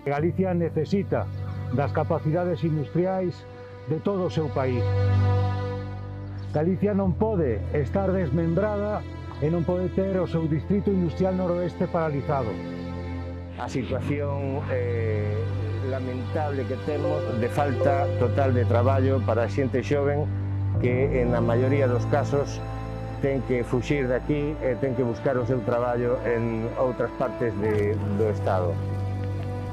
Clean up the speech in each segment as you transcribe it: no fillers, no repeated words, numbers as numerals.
Galicia necesita das capacidades industriais de todo o seu país. Galicia non pode estar desmembrada e non pode ter o seu distrito industrial noroeste paralizado. A situación lamentable que temos de falta total de traballo para a xente xoven que, na maioría dos casos, ten que fuxir de aquí e ten que buscar o seu traballo en outras partes do Estado.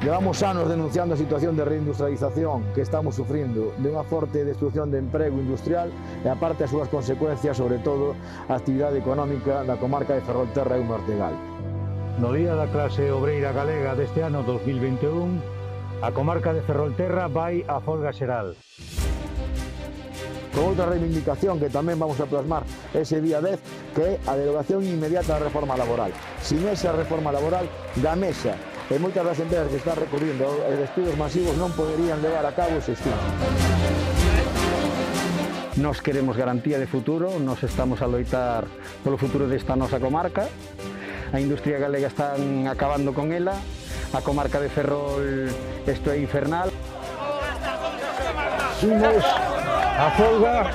Llevamos anos denunciando a situación de reindustrialización que estamos sufrindo, de unha forte destrucción de emprego industrial e aparte as súas consecuencias, sobre todo, a actividade económica da comarca de Ferrolterra e o Ortegal. No Día da Clase Obreira Galega deste ano 2021, a comarca de Ferrolterra vai a folga xeral. Con outra reivindicación que tamén vamos a plasmar ese día 10, que é a derogación inmediata da reforma laboral. Sin esa reforma laboral, Gamesa e moitas das empresas que están recurrindo a despidos masivos non poderían levar a cabo ese estudo. Nos queremos garantía de futuro, nos estamos a loitar polo futuro desta nosa comarca. A industria galega están acabando con ela, a comarca de Ferrol isto é infernal. Imos a folga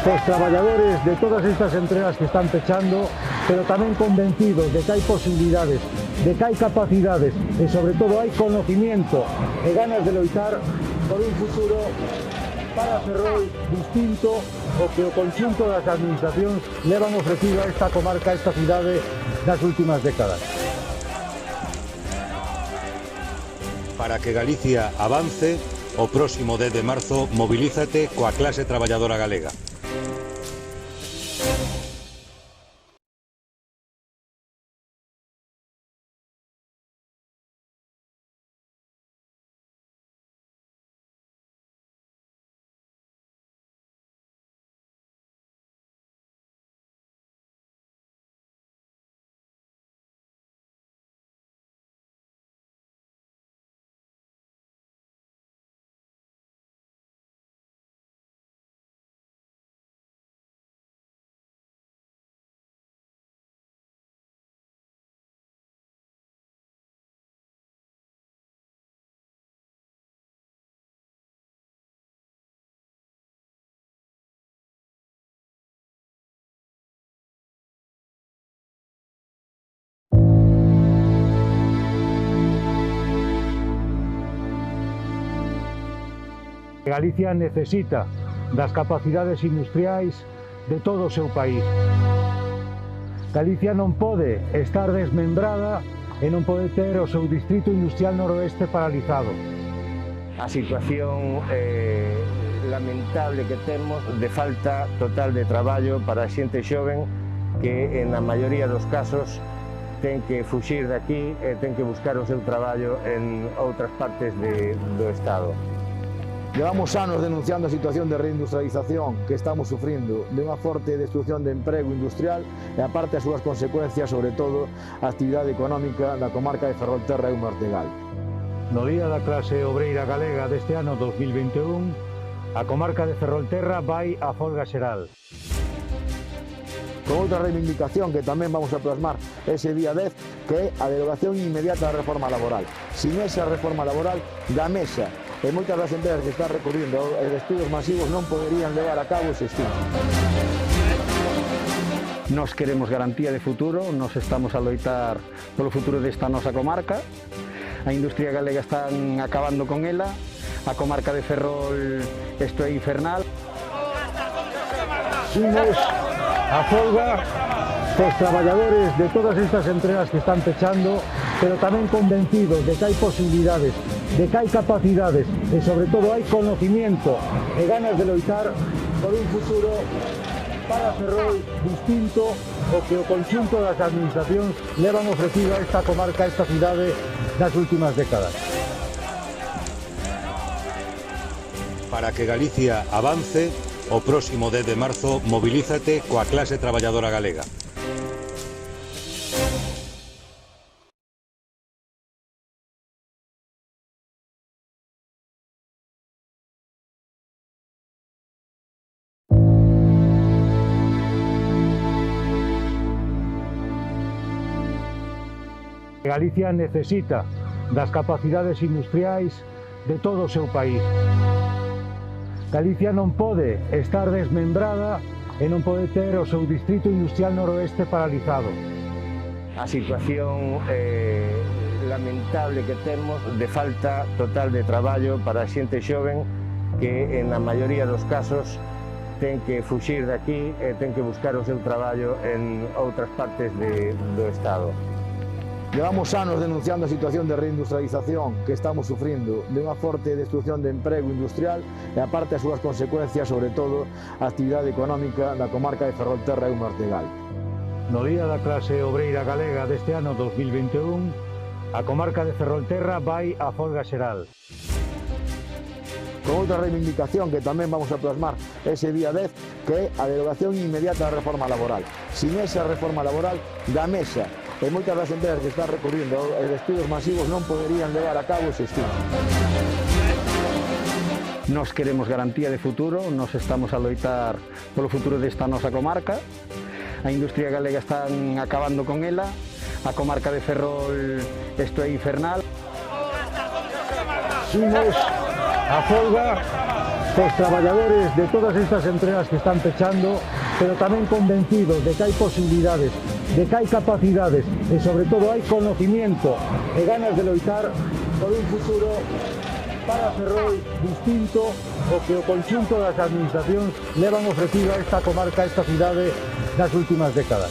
cos traballadores de todas estas empresas que están pechando, pero tamén convencidos de que hai posibilidades, de que hai capacidades e sobre todo hai conocimiento e ganas de loitar por un futuro para Ferrol distinto ao que o conxunto das administracións levan ofrecido a esta comarca, a esta cidade nas últimas décadas. Para que Galicia avance, o próximo 10 de marzo mobilízate coa clase traballadora galega. Galicia necesita das capacidades industriais de todo o seu país. Galicia non pode estar desmembrada e non pode ter o seu distrito industrial noroeste paralizado. A situación lamentable que temos de falta total de traballo para a xente xoven que, na maioría dos casos, ten que fuxir de aquí e ten que buscar o seu traballo en outras partes do Estado. Llevamos anos denunciando a situación de reindustrialización que estamos sufrindo, de unha forte destrucción de emprego industrial e aparte as súas consecuencias, sobre todo, a actividade económica da comarca de Ferrolterra e o Ortegal. No Día da Clase Obreira Galega deste ano 2021, a comarca de Ferrolterra vai a folga xeral. Con outra reivindicación que tamén vamos a plasmar ese día 10, que é a derogación inmediata da reforma laboral. Sin esa reforma laboral, Gamesa e moitas das empresas que están recurrindo a despidos masivos non poderían levar a cabo ese estudo. Nos queremos garantía de futuro, nos estamos a loitar polo futuro desta nosa comarca. A industria galega están acabando con ela, a comarca de Ferrol isto é infernal. Imos a folga cos traballadores de todas estas empresas que están pechando, pero tamén convencidos de que hai posibilidades, de que hai capacidades e sobre todo hai conocimiento e ganas de loitar por un futuro para Ferrol distinto ao que o conxunto das administracións levan ofrecido a esta comarca, a esta cidade nas últimas décadas. Para que Galicia avance, o próximo 10 de marzo mobilízate coa clase traballadora galega. Galicia necesita das capacidades industriais de todo o seu país. Galicia non pode estar desmembrada e non pode ter o seu distrito industrial noroeste paralizado. A situación lamentable que temos de falta total de traballo para a xente xoven que na maioría dos casos ten que fuxir de aquí e ten que buscar o seu traballo en outras partes do Estado. Llevamos anos denunciando a situación de reindustrialización que estamos sufrindo, de unha forte destrucción de emprego industrial e aparte as súas consecuencias, sobre todo, a actividade económica da comarca de Ferrolterra e o Ortegal. No Día da Clase Obreira Galega deste ano 2021, a comarca de Ferrolterra vai a folga xeral. Con outra reivindicación que tamén vamos a plasmar ese día 10, que é a derogación inmediata da reforma laboral. Sin esa reforma laboral, Gamesa e moitas das empresas que están recurrindo a despidos masivos non poderían levar a cabo ese estudo. Nos queremos garantía de futuro, nos estamos a loitar polo futuro desta nosa comarca. A industria galega están acabando con ela, a comarca de Ferrol isto é infernal. Imos a folga cos traballadores de todas estas empresas que están pechando, pero tamén convencidos de que hai posibilidades, de que hai capacidades e sobre todo hai conocimiento e ganas de loitar por un futuro para Ferrol distinto o que o conxunto das administracións levan ofrecido a esta comarca, a esta cidade nas últimas décadas.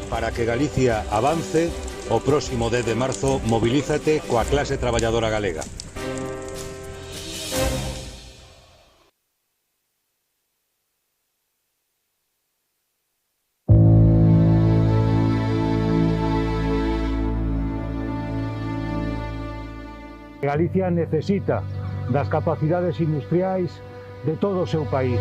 Para que Galicia avance, o próximo 10 de marzo mobilízate coa clase traballadora galega. Galicia necesita das capacidades industriais de todo o seu país.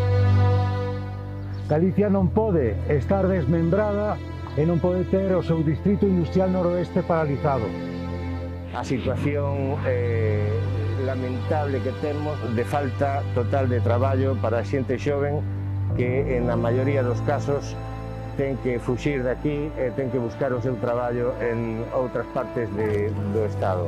Galicia non pode estar desmembrada e non pode ter o seu distrito industrial noroeste paralizado. A situación lamentable que temos de falta total de traballo para a xente xoven que na maioría dos casos ten que fuxir de aquí e ten que buscar o seu traballo en outras partes do Estado.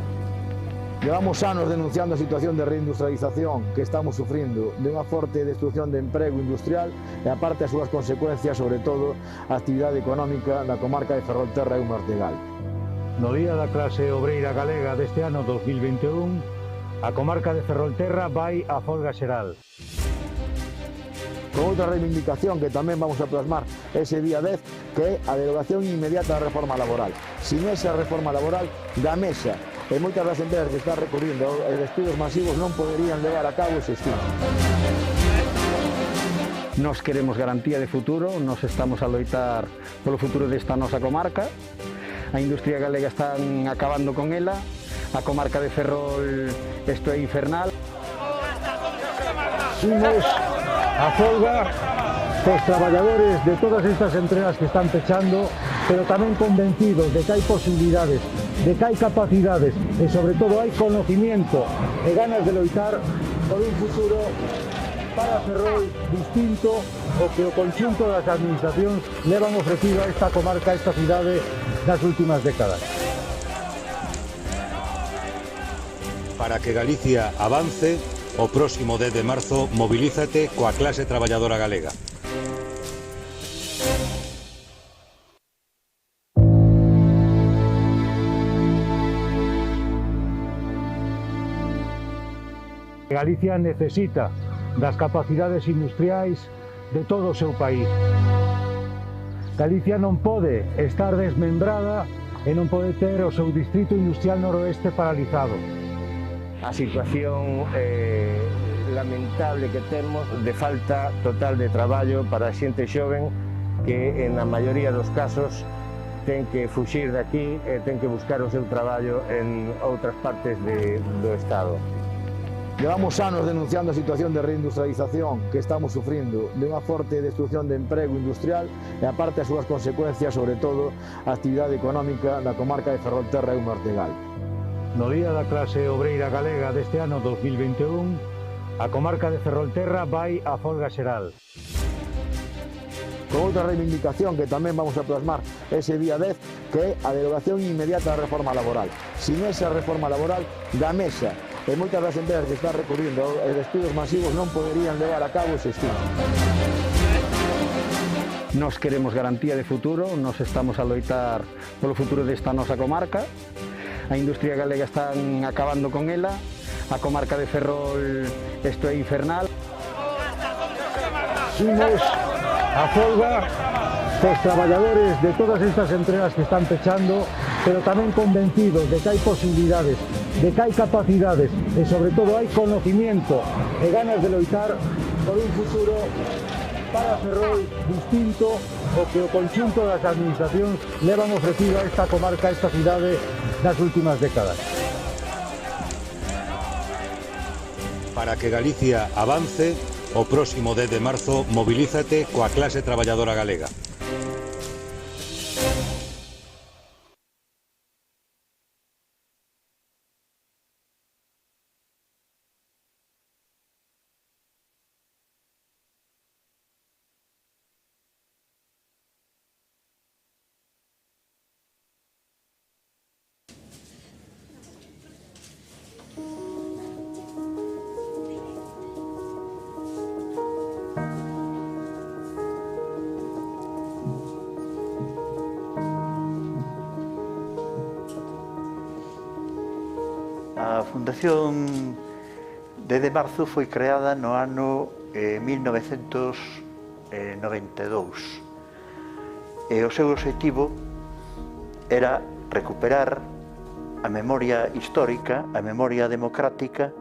Llevamos anos denunciando a situación de reindustrialización que estamos sufrindo, de unha forte destrucción de emprego industrial e aparte as súas consecuencias, sobre todo, a actividade económica da comarca de Ferrolterra e o Ortegal. No Día da Clase Obreira Galega deste ano 2021, a comarca de Ferrolterra vai a folga xeral. Con outra reivindicación que tamén vamos a plasmar ese día 10, que é a derogación inmediata da reforma laboral. Sin esa reforma laboral, Gamesa e moitas das empresas que están recurrindo a despidos masivos non poderían levar a cabo ese estudo. Nos queremos garantía de futuro, nos estamos a loitar polo futuro desta nosa comarca. A industria galega están acabando con ela, a comarca de Ferrol isto é infernal. Imos a folga cos traballadores de todas estas empresas que están pechando, pero tamén convencidos de que hai posibilidades, de que hai capacidades e sobre todo hai conocimiento e ganas de loitar por un futuro para Ferrol distinto o que o conxunto das administracións levan ofrecido a esta comarca, a esta cidade nas últimas décadas. Para que Galicia avance, o próximo 10 de marzo mobilízate coa clase traballadora galega. Galicia necesita das capacidades industriais de todo o seu país. Galicia non pode estar desmembrada e non pode ter o seu distrito industrial noroeste paralizado. A situación lamentable que temos de falta total de traballo para a xente xoven que na maioría dos casos ten que fuxir de aquí e ten que buscar o seu traballo en outras partes do Estado. Llevamos anos denunciando a situación de reindustrialización que estamos sufrindo, de unha forte destrucción de emprego industrial e aparte as súas consecuencias, sobre todo, a actividade económica da comarca de Ferrolterra e o Ortegal. No Día da Clase Obreira Galega deste ano 2021, a comarca de Ferrolterra vai a folga xeral. con outra reivindicación que tamén vamos a plasmar ese día 10, que é a derogación inmediata da reforma laboral. Sin esa reforma laboral, Gamesa e moitas das empresas que están recurrindo a despidos masivos non poderían levar a cabo ese estudo. Nos queremos garantía de futuro, nos estamos a loitar polo futuro desta nosa comarca. A industria galega están acabando con ela, a comarca de Ferrol isto é infernal. Imos a folga cos traballadores de todas estas empresas que están pechando, pero tamén convencidos de que hai posibilidades, de que hai capacidades e sobre todo hai conocimiento e ganas de loitar por un futuro para Ferrol distinto ao que o conxunto das administracións levan ofrecido a esta comarca, a esta cidade nas últimas décadas. Para que Galicia avance, o próximo 10 de marzo mobilízate coa clase traballadora galega. A Fundación 10 de marzo foi creada no ano 1992 e o seu obxectivo era recuperar a memoria histórica, a memoria democrática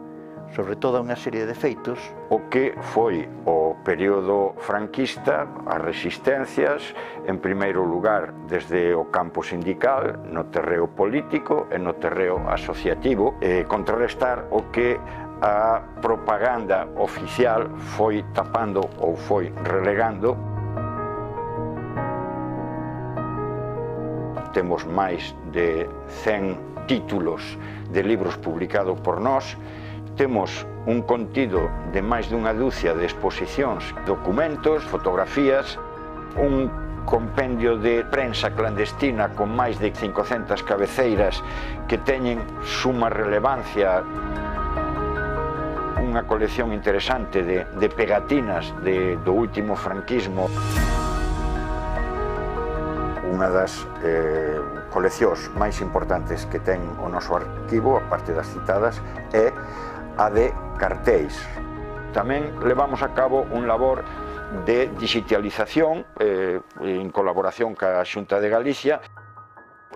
sobre toda unha serie de feitos. O que foi o período franquista, as resistencias, en primeiro lugar desde o campo sindical, no terreo político e no terreo asociativo, e contrarrestar o que a propaganda oficial foi tapando ou foi relegando. Temos máis de 100 títulos de libros publicados por nós. Temos un contido de máis dunha dúcia de exposicións, documentos, fotografías, un compendio de prensa clandestina con máis de 500 cabeceiras que teñen suma relevancia, unha colección interesante de pegatinas do último franquismo. Unha das coleccións máis importantes que ten o noso arquivo, a parte das citadas, é a de cartéis. Tamén levamos a cabo un labor de digitalización en colaboración ca Xunta de Galicia.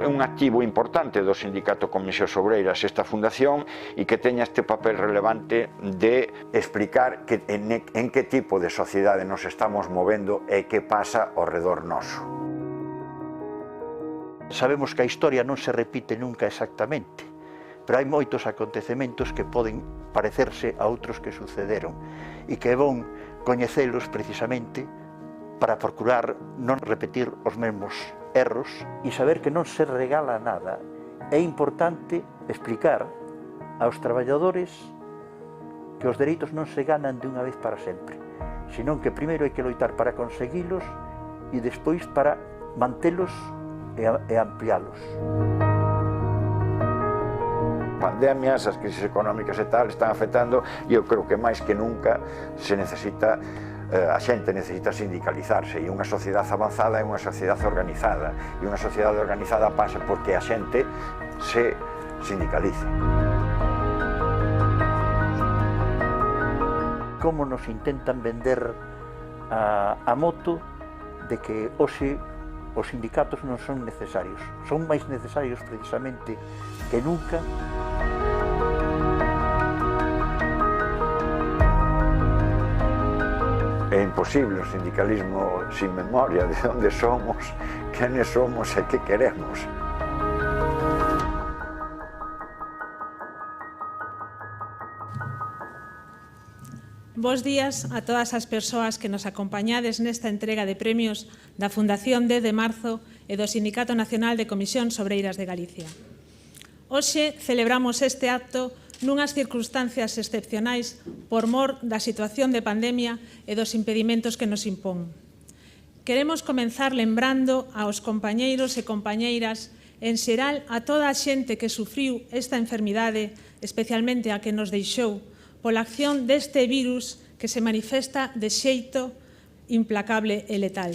É un activo importante do Sindicato Comisións Obreiras esta fundación e que teña este papel relevante de explicar en que tipo de sociedade nos estamos movendo e que pasa ao redor noso. Sabemos que a historia non se repite nunca exactamente, pero hai moitos acontecementos que poden parecerse a outros que sucederon e que é bon coñecelos precisamente para procurar non repetir os mesmos erros e saber que non se regala nada. É importante explicar aos traballadores que os dereitos non se ganan de unha vez para sempre, senón que primeiro hai que loitar para conseguilos e despois para mantelos e ampliálos. Pandemias, as crisis económicas e tal están afectando e eu creo que máis que nunca se necesita, a xente necesita sindicalizarse e unha sociedade avanzada é unha sociedade organizada e unha sociedade organizada pasa porque a xente se sindicalice. Como nos intentan vender a moto de que hoxe os sindicatos non son necesarios, son máis necesarios precisamente que nunca. É imposible o sindicalismo sin memoria de onde somos, quenes somos e que queremos. Bos días a todas as persoas que nos acompañades nesta entrega de premios da Fundación 10 de marzo e do Sindicato Nacional de Comisións Obreiras de Galicia. Hoxe celebramos este acto nunhas circunstancias excepcionais por mor da situación de pandemia e dos impedimentos que nos impón. queremos comenzar lembrando aos compañeiros e compañeiras, en xeral a toda a xente que sufriu esta enfermidade, especialmente a que nos deixou, pola acción deste virus que se manifesta de xeito implacable e letal.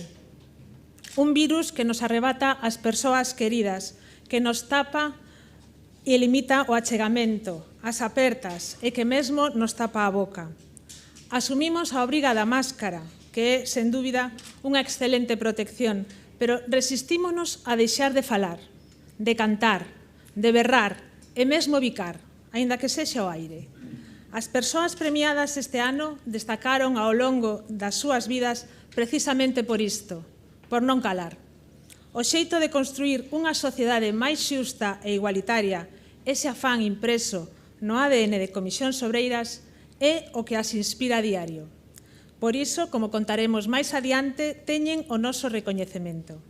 Un virus que nos arrebata as persoas queridas, que nos tapa e limita o achegamento, as apertas e que mesmo nos tapa a boca. Asumimos a obriga da máscara, que é, sen dúbida, unha excelente protección, pero resistímonos a deixar de falar, de cantar, de berrar e mesmo bicar, aínda que sexa o aire. As persoas premiadas este ano destacaron ao longo das súas vidas precisamente por isto, por non calar. O xeito de construir unha sociedade máis xusta e igualitaria, ese afán impreso no ADN de Comisións Obreiras, é o que as inspira a diario. Por iso, como contaremos máis adiante, teñen o noso recoñecemento.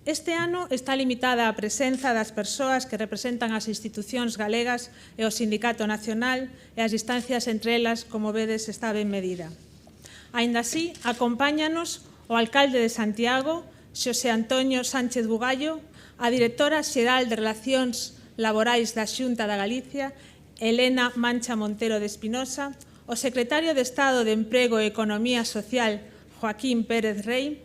Este ano está limitada a presenza das persoas que representan as institucións galegas e o Sindicato Nacional e as distancias entre elas, como vedes, está ben medida. Aínda así, acompáñanos o alcalde de Santiago, Xosé Antonio Sánchez Bugallo, a directora xeral de Relacións Laborais da Xunta da Galicia, Elena Mancha Montero de Espinosa, o secretario de Estado de Emprego e Economía Social, Joaquín Pérez Rey,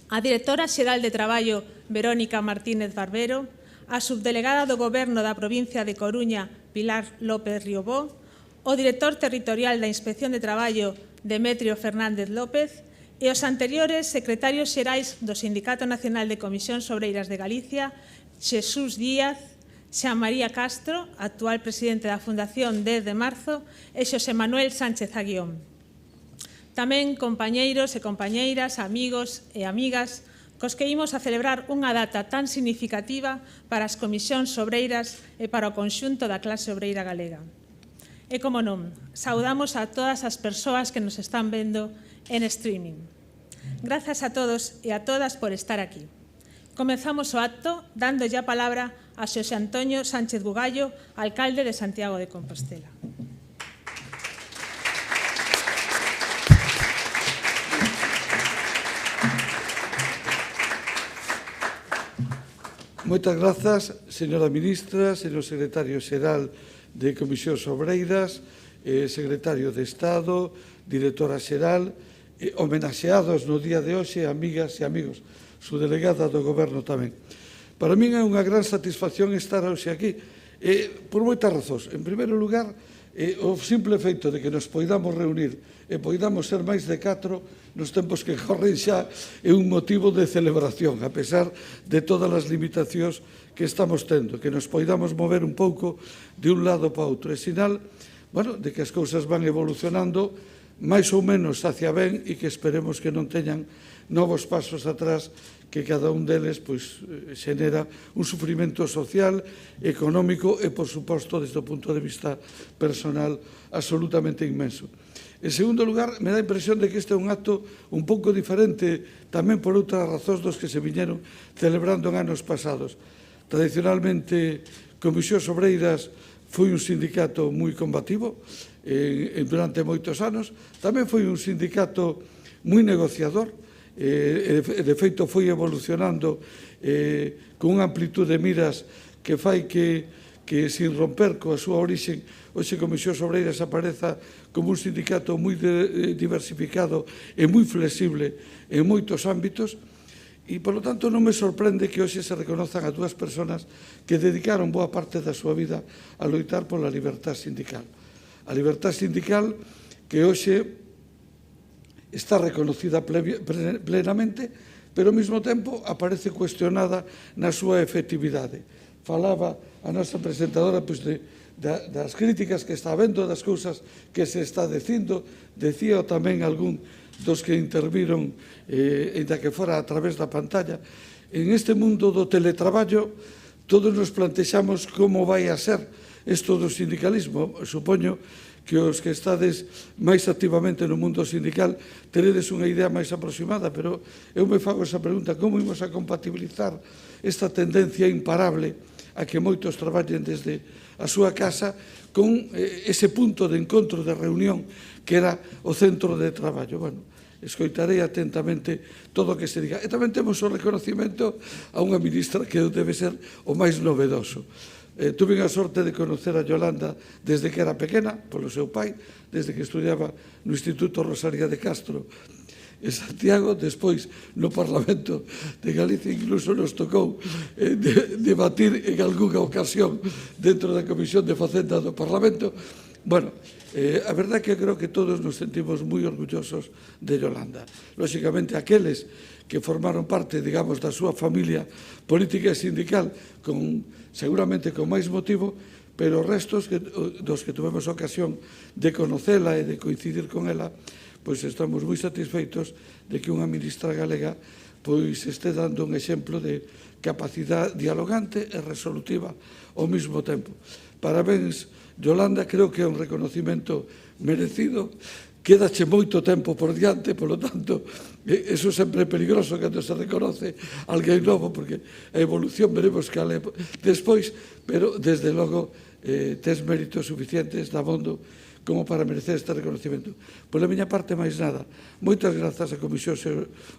a directora xeral de Traballo, Verónica Martínez Barbero, a subdelegada do Goberno da provincia de Coruña, Pilar López Riobó, o director territorial da Inspección de Traballo, Demetrio Fernández López, e os anteriores secretarios xerais do Sindicato Nacional de Comisións Obreiras de Galicia, Xesús Díaz, Xa María Castro, actual presidente da Fundación 10 de Marzo, e Xosé Manuel Sánchez Aguión. Tamén compañeiros e compañeiras, amigos e amigas, cos que imos a celebrar unha data tan significativa para as comisións obreiras e para o conxunto da clase obreira galega. E, como non, saudamos a todas as persoas que nos están vendo en streaming. Grazas a todos e a todas por estar aquí. Comezamos o acto dando a palabra a Xosé Antonio Sánchez Bugallo, alcalde de Santiago de Compostela. Moitas grazas, señora ministra, señor secretario xeral de Comisións Obreiras, secretario de Estado, directora xeral, homenaxeados no día de hoxe, amigas e amigos, subdelegada do Goberno tamén. Para min é unha gran satisfacción estar hoxe aquí, por moitas razóns. En primeiro lugar, o simple feito de que nos poidamos reunir e poidamos ser máis de 4 nos tempos que corren xa é un motivo de celebración, a pesar de todas as limitacións que estamos tendo, que nos poidamos mover un pouco de un lado para outro. É sinal, de que as cousas van evolucionando máis ou menos hacia ben e que esperemos que non teñan novos pasos atrás que cada un deles xenera un sufrimento social, económico e, por suposto, desde o punto de vista personal, absolutamente inmenso. En segundo lugar, me dá a impresión de que este é un acto un pouco diferente tamén por outras razóns dos que se viñeron celebrando en anos pasados. Tradicionalmente, Comisións Obreiras foi un sindicato moi combativo durante moitos anos. Tamén foi un sindicato moi negociador. De feito, foi evolucionando con unha amplitud de miras que fai que sin romper coa súa orixe, hoxe Comisións Obreiras apareza como un sindicato moi diversificado e moi flexible en moitos ámbitos. E, polo tanto, non me sorprende que hoxe se reconozan a dúas persoas que dedicaron boa parte da súa vida a loitar pola libertad sindical. A libertad sindical que hoxe está reconocida plenamente, pero ao mesmo tempo aparece cuestionada na súa efectividade. Falaba a nosa presentadora das críticas que está habendo, das cousas que se está dicindo, decía tamén algún dos que interviron, ainda que fora a través da pantalla. En este mundo do teletraballo, todos nos plantexamos como vai a ser isto do sindicalismo. Supoño que os que estades máis activamente no mundo sindical teredes unha idea máis aproximada, pero eu me fago esa pregunta: como imos a compatibilizar esta tendencia imparable a que moitos traballen desde a súa casa con ese punto de encontro, de reunión, que era o centro de traballo? escoitarei atentamente todo o que se diga. E tamén temos o reconocimento a unha ministra que debe ser o máis novedoso. Tuve a sorte de conocer a Yolanda desde que era pequena, polo seu pai, desde que estudiaba no Instituto Rosalía de Castro en Santiago. Despois no Parlamento de Galicia incluso nos tocou debatir en algunha ocasión dentro da Comisión de Facenda do Parlamento. Bueno, a verdade é que creo que todos nos sentimos moi orgullosos de Yolanda. Lóxicamente, aqueles que formaron parte, digamos, da súa familia política e sindical seguramente con máis motivo, pero os restos dos que tuvemos ocasión de conocela e de coincidir con ela, pois estamos moi satisfeitos de que unha ministra galega pois este dando un exemplo de capacidade dialogante e resolutiva ao mesmo tempo. Parabéns, Yolanda, creo que é un reconocimento merecido. Quédache moito tempo por diante, polo tanto, eso sempre é peligroso cando se reconoce alguén novo, porque a evolución veremos cal é despois, pero desde logo tes méritos suficientes dabondo como para merecer este reconocimento. Pola miña parte, máis nada, moitas grazas a Comisión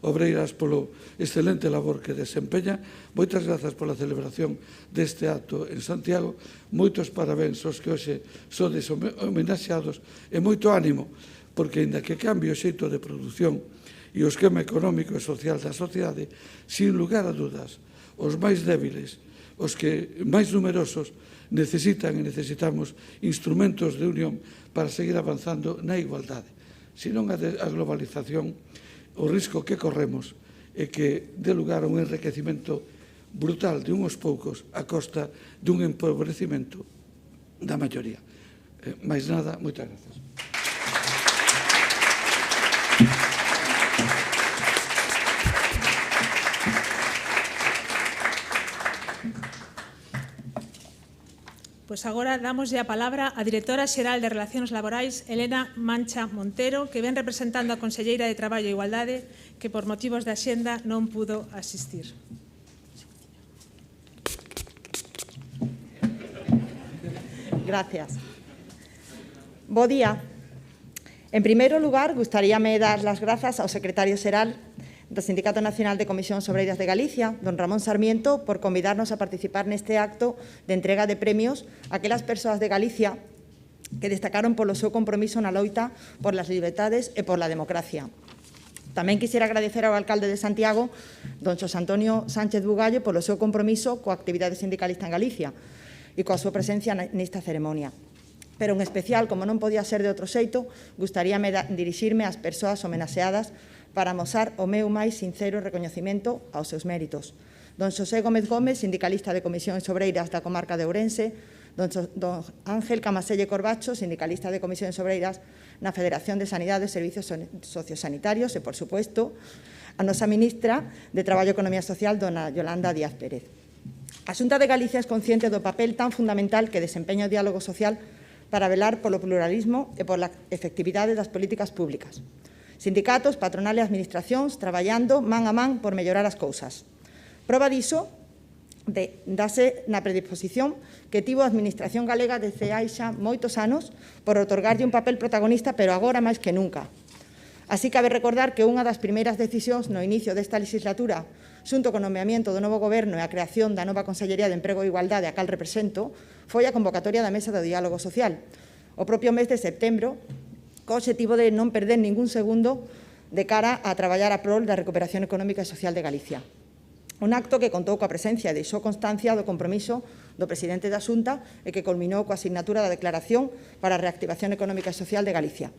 Obreiras polo excelente labor que desempeña, moitas grazas pola celebración deste acto en Santiago, moitos parabéns aos que hoxe sodes homenaxeados e moito ánimo, porque, ainda que cambie o xeito de produción e o esquema económico e social da sociedade, sin lugar a dudas, os máis débiles, os que máis numerosos, necesitan e necesitamos instrumentos de unión para seguir avanzando na igualdade. Senón a globalización, o risco que corremos é que dé lugar a un enriquecimento brutal de unhos poucos a costa dun empobrecimento da maioría. Mais nada, moitas grazas. Pois agora damoslle a palabra á Directora Xeral de Relacións Laborais, Elena Mancha Montero, que ven representando a Conselleira de Traballo e Igualdade, que por motivos de axenda non pudo asistir. Gracias. Bo día. En primeiro lugar, gustaríame dar as grazas ao secretario xeral do Sindicato Nacional de Comisións Obreiras de Galicia, don Ramón Sarmiento, por convidarnos a participar neste acto de entrega de premios a aquelas persoas de Galicia que destacaron polo seu compromiso na loita por las libertades e por la democracia. Tamén quixera agradecer ao alcalde de Santiago, don Xosé Antonio Sánchez Bugallo, polo seu compromiso coa actividade sindicalista en Galicia e coa súa presencia nesta ceremonia. Pero, en especial, como non podía ser de outro xeito, gustaríame dirixirme ás persoas homenaxeadas para amosar o meu máis sincero recoñecemento aos seus méritos. Don Xosé Gómez Gómez, sindicalista de Comisións Obreiras da comarca de Ourense, don Ángel Camaselle Corbacho, sindicalista de Comisións Obreiras na Federación de Sanidade e Servicios Sociosanitarios e, por suposto, a nosa ministra de Traballo e Economía Social, dona Yolanda Díaz Pérez. A Xunta de Galicia é consciente do papel tan fundamental que desempeña o diálogo social para velar polo pluralismo e pola efectividade das políticas públicas. Sindicatos, patronal e administracións traballando man a man por mellorar as cousas. Proba diso dase na predisposición que tivo a Administración galega desde hai xa moitos anos por otorgarlle un papel protagonista, pero agora máis que nunca. Así cabe recordar que unha das primeiras decisións no inicio desta legislatura, xunto co nomeamento do novo goberno e a creación da nova Consellería de Emprego e Igualdade, a cal represento, foi a convocatoria da Mesa do Diálogo Social. O propio mes de setembro, co obxectivo de non perder ningún segundo de cara a traballar a prol da recuperación económica e social de Galicia. Un acto que contou coa presencia e deixou constancia do compromiso do presidente da Xunta e que culminou coa asignatura da Declaración para a Reactivación Económica e Social de Galicia.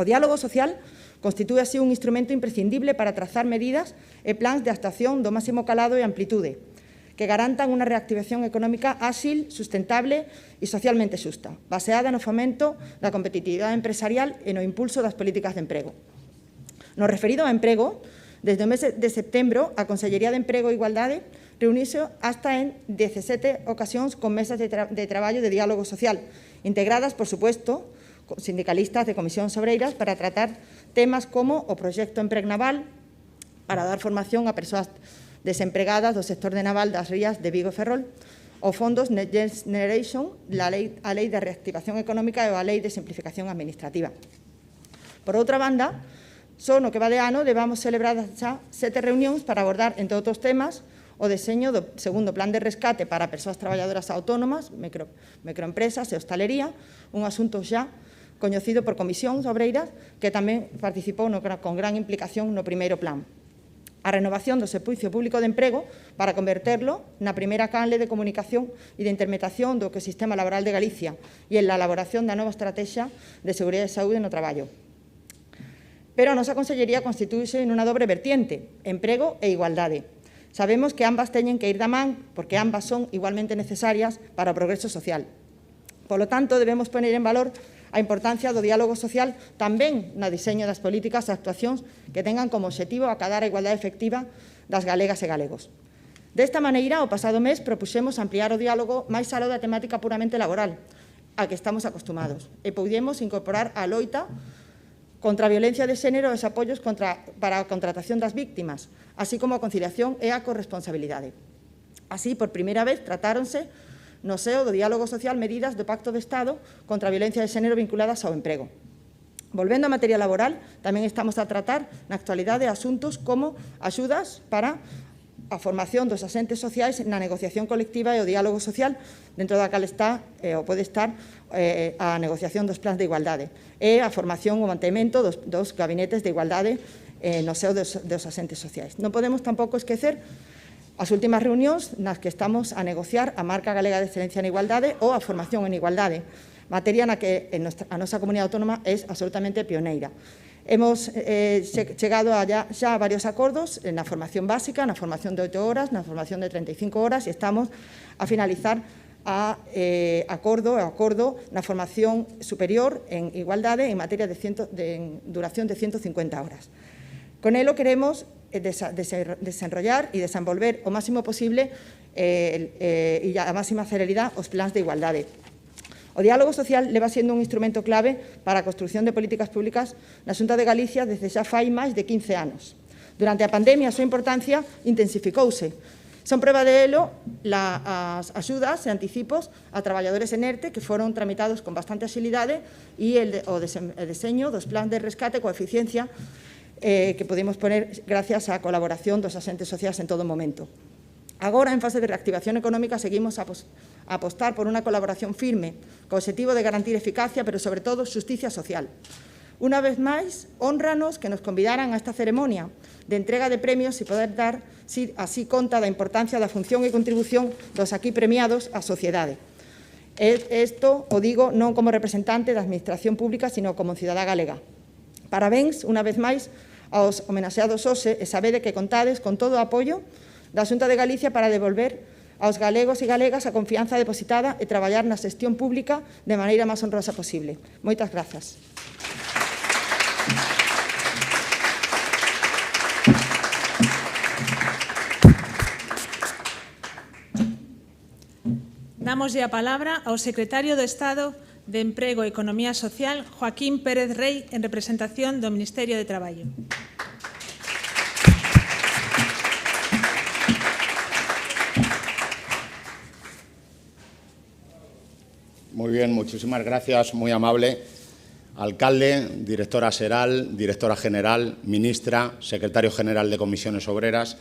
O diálogo social constitúe así un instrumento imprescindible para trazar medidas e plans de actuación do máximo calado e amplitude, que garantan unha reactivación económica áxil, sustentable e socialmente xusta, baseada no fomento da competitividade empresarial e no impulso das políticas de emprego. No referido ao emprego, desde o mes de setembro, a Consellería de Emprego e Igualdade reuniuse hasta en 17 ocasións con mesas de traballo de diálogo social, integradas, por supuesto, con sindicalistas de comisións obreiras para tratar temas como o proxecto Empregnaval, para dar formación a persoas desempregadas do sector de naval das rías de Vigo e Ferrol, o fondos Next Generation, a Lei de Reactivación Económica e a Lei de Simplificación Administrativa. Por outra banda, Só no que va de ano levamos celebradas xa 7 reunións para abordar, entre outros temas, o deseño do segundo plan de rescate para persoas traballadoras autónomas, microempresas e hostalería, un asunto xa coñecido por comisións obreiras que tamén participou con gran implicación no primeiro plan. A renovación do Servicio Público de Emprego para converterlo na primeira canle de comunicación e de intermediación do ecosistema laboral de Galicia e en la elaboración da nova estrategia de seguridade e saúde no traballo. Pero a nosa Consellería constitúese nunha dobre vertiente, emprego e igualdade. Sabemos que ambas teñen que ir da man porque ambas son igualmente necesarias para o progreso social. Polo tanto, debemos poner en valor a importancia do diálogo social tamén no diseño das políticas e actuacións que tengan como obxectivo acadar a igualdade efectiva das galegas e galegos. Desta maneira, o pasado mes propuxemos ampliar o diálogo máis aló da temática puramente laboral, a que estamos acostumados, e poudemos incorporar a loita contra a violencia de xénero e os apoios para a contratación das víctimas, así como a conciliación e a corresponsabilidade. Así, por primeira vez, tratáronse no seo do diálogo social medidas do Pacto de Estado contra a violencia de xénero vinculadas ao emprego. Volvendo á materia laboral, tamén estamos a tratar na actualidade asuntos como axudas para a formación dos axentes sociais na negociación colectiva e o diálogo social, dentro da cal está ou pode estar a negociación dos plans de igualdade e a formación ou mantemento dos gabinetes de igualdade no seo dos axentes sociais. Non podemos tampouco esquecer as últimas reunións nas que estamos a negociar a marca galega de excelencia en igualdade ou a formación en igualdade, materia na que a nosa comunidade autónoma é absolutamente pioneira. Hemos chegado xa a varios acordos na formación básica, na formación de 8 horas, na formación de 35 horas e estamos a finalizar a acordo na formación superior en igualdade en materia de duración de 150 horas. Con elo queremos desenrollar e desenvolver o máximo posible e a máxima celeridade os plans de igualdade. O diálogo social leva sendo un instrumento clave para a construción de políticas públicas na Xunta de Galicia desde xa fai máis de 15 anos. Durante a pandemia, a súa importancia intensificouse. Son prueba de elo as axudas e anticipos a traballadores en ERTE que foron tramitados con bastante axilidade e o deseño dos plans de rescate coa eficiencia que podemos poner gracias á colaboración dos axentes sociais en todo momento. Agora, en fase de reactivación económica, seguimos a apostar por unha colaboración firme, co obxectivo de garantir eficacia, pero, sobre todo, xusticia social. Unha vez máis, hónranos que nos convidaran a esta ceremonia de entrega de premios e poder dar así conta da importancia da función e contribución dos aquí premiados á sociedade. Isto o digo non como representante da Administración Pública, sino como cidadá galega. Parabéns, unha vez máis, aos homenaxeados hoxe e sabede que contades con todo o apoio da Xunta de Galicia para devolver aos galegos e galegas a confianza depositada e traballar na xestión pública de maneira máis honrosa posible. Moitas grazas. Dámoslle a palabra ao secretario do Estado de Emprego e Economía Social, Joaquín Pérez Rey, en representación do Ministerio de Traballo. Muy bien, muchísimas gracias, muy amable. Alcalde, directora SERAL, directora general, ministra, secretario general de Comisiones Obreras.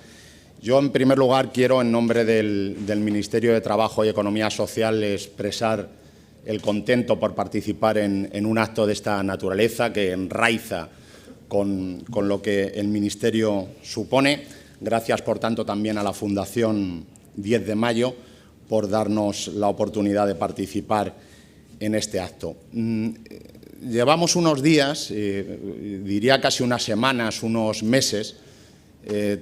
Yo, en primer lugar, quiero, en nombre del Ministerio de Trabajo y Economía Social, expresar el contento por participar en un acto de esta naturaleza que enraiza con lo que el Ministerio supone. Gracias, por tanto, también a la Fundación 10 de Mayo por darnos la oportunidad de participar en este acto. Llevamos unos días, diría casi unas semanas, unos meses,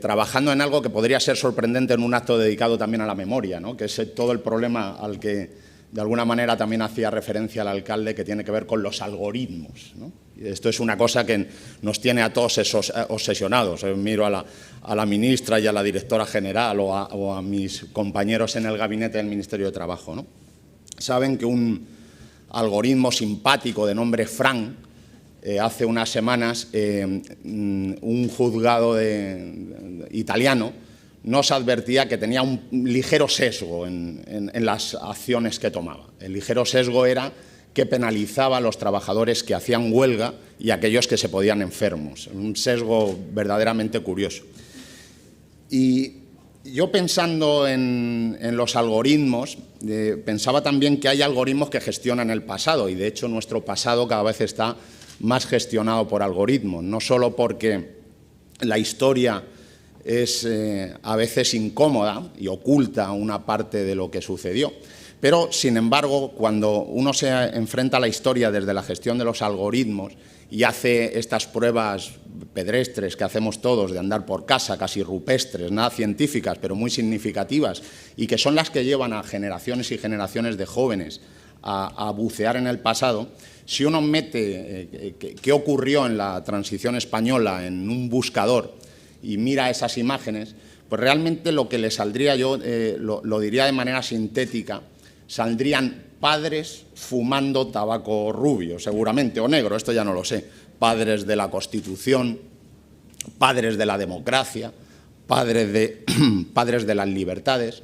trabajando en algo que podría ser sorprendente en un acto dedicado también a la memoria, ¿no? Que es todo el problema al que de alguna manera también hacía referencia el alcalde, que tiene que ver con los algoritmos, ¿no? Esto es una cosa que nos tiene a todos obsesionados. Miro a la ministra y a la directora general o a mis compañeros en el gabinete del Ministerio de Trabajo, ¿no? Saben que un algoritmo simpático de nombre Fran, hace unas semanas un juzgado italiano nos advertía que tenía un ligero sesgo en las acciones que tomaba. El ligero sesgo era que penalizaba a los trabajadores que hacían huelga y a aquellos que se podían enfermos. Un sesgo verdaderamente curioso. Y yo pensando en los algoritmos, pensaba también que hay algoritmos que gestionan el pasado y de hecho nuestro pasado cada vez está más gestionado por algoritmos, no solo porque la historia es a veces incómoda y oculta una parte de lo que sucedió, pero sin embargo cuando uno se enfrenta a la historia desde la gestión de los algoritmos y hace estas pruebas pedestres que hacemos todos de andar por casa, casi rupestres, nada científicas, pero muy significativas, y que son las que llevan a generaciones y generaciones de jóvenes a bucear en el pasado, si uno mete qué ocurrió en la transición española en un buscador y mira esas imágenes, pues realmente lo que le saldría, yo lo diría de manera sintética, saldrían padres fumando tabaco rubio, seguramente, o negro, esto ya no lo sé, padres de la Constitución, padres de la democracia, padres de las libertades.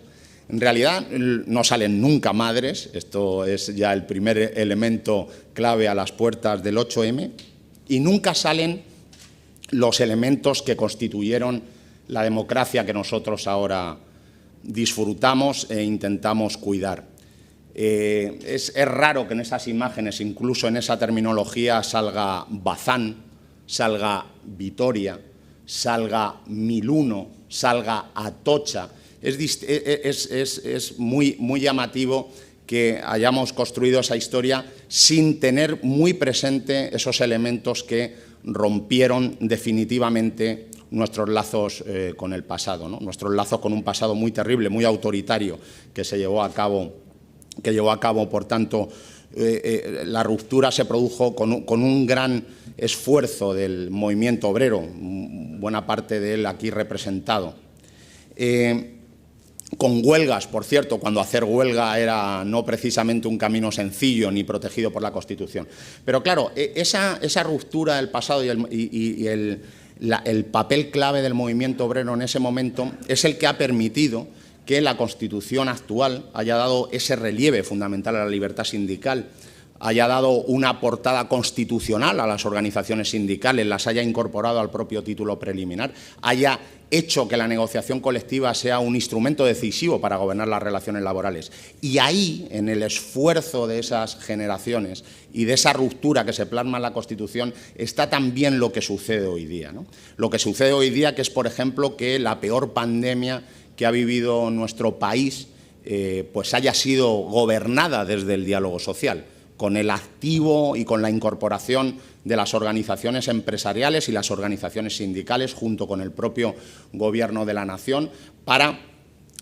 En realidad no salen nunca madres, esto es ya el primer elemento clave a las puertas del 8M, y nunca salen los elementos que constituyeron la democracia que nosotros ahora disfrutamos e intentamos cuidar. Es raro que en esas imágenes, incluso en esa terminología, salga Bazán, salga Vitoria, salga 1001, salga Atocha. Es muy llamativo que hayamos construido esa historia sin tener muy presente esos elementos que rompieron definitivamente nuestros lazos con el pasado, ¿no? Nuestros lazos con un pasado muy terrible, muy autoritario, que llevó a cabo, por tanto, la ruptura se produjo con un gran esfuerzo del movimiento obrero, buena parte de él aquí representado. Con huelgas, por cierto, cuando hacer huelga era no precisamente un camino sencillo ni protegido por la Constitución. Pero claro, esa ruptura del pasado y el papel clave del movimiento obrero en ese momento es el que ha permitido que la Constitución actual haya dado ese relieve fundamental a la libertad sindical, haya dado una portada constitucional a las organizaciones sindicales, las haya incorporado al propio título preliminar, haya hecho que la negociación colectiva sea un instrumento decisivo para gobernar las relaciones laborales. Y ahí, en el esfuerzo de esas generaciones y de esa ruptura que se plasma en la Constitución, está también lo que sucede hoy día, ¿no? Lo que sucede hoy día, que es, por ejemplo, que la peor pandemia que ha vivido nuestro país pues haya sido gobernada desde el diálogo social, con el activo y con la incorporación de las organizaciones empresariales y las organizaciones sindicales junto con el propio Gobierno de la Nación para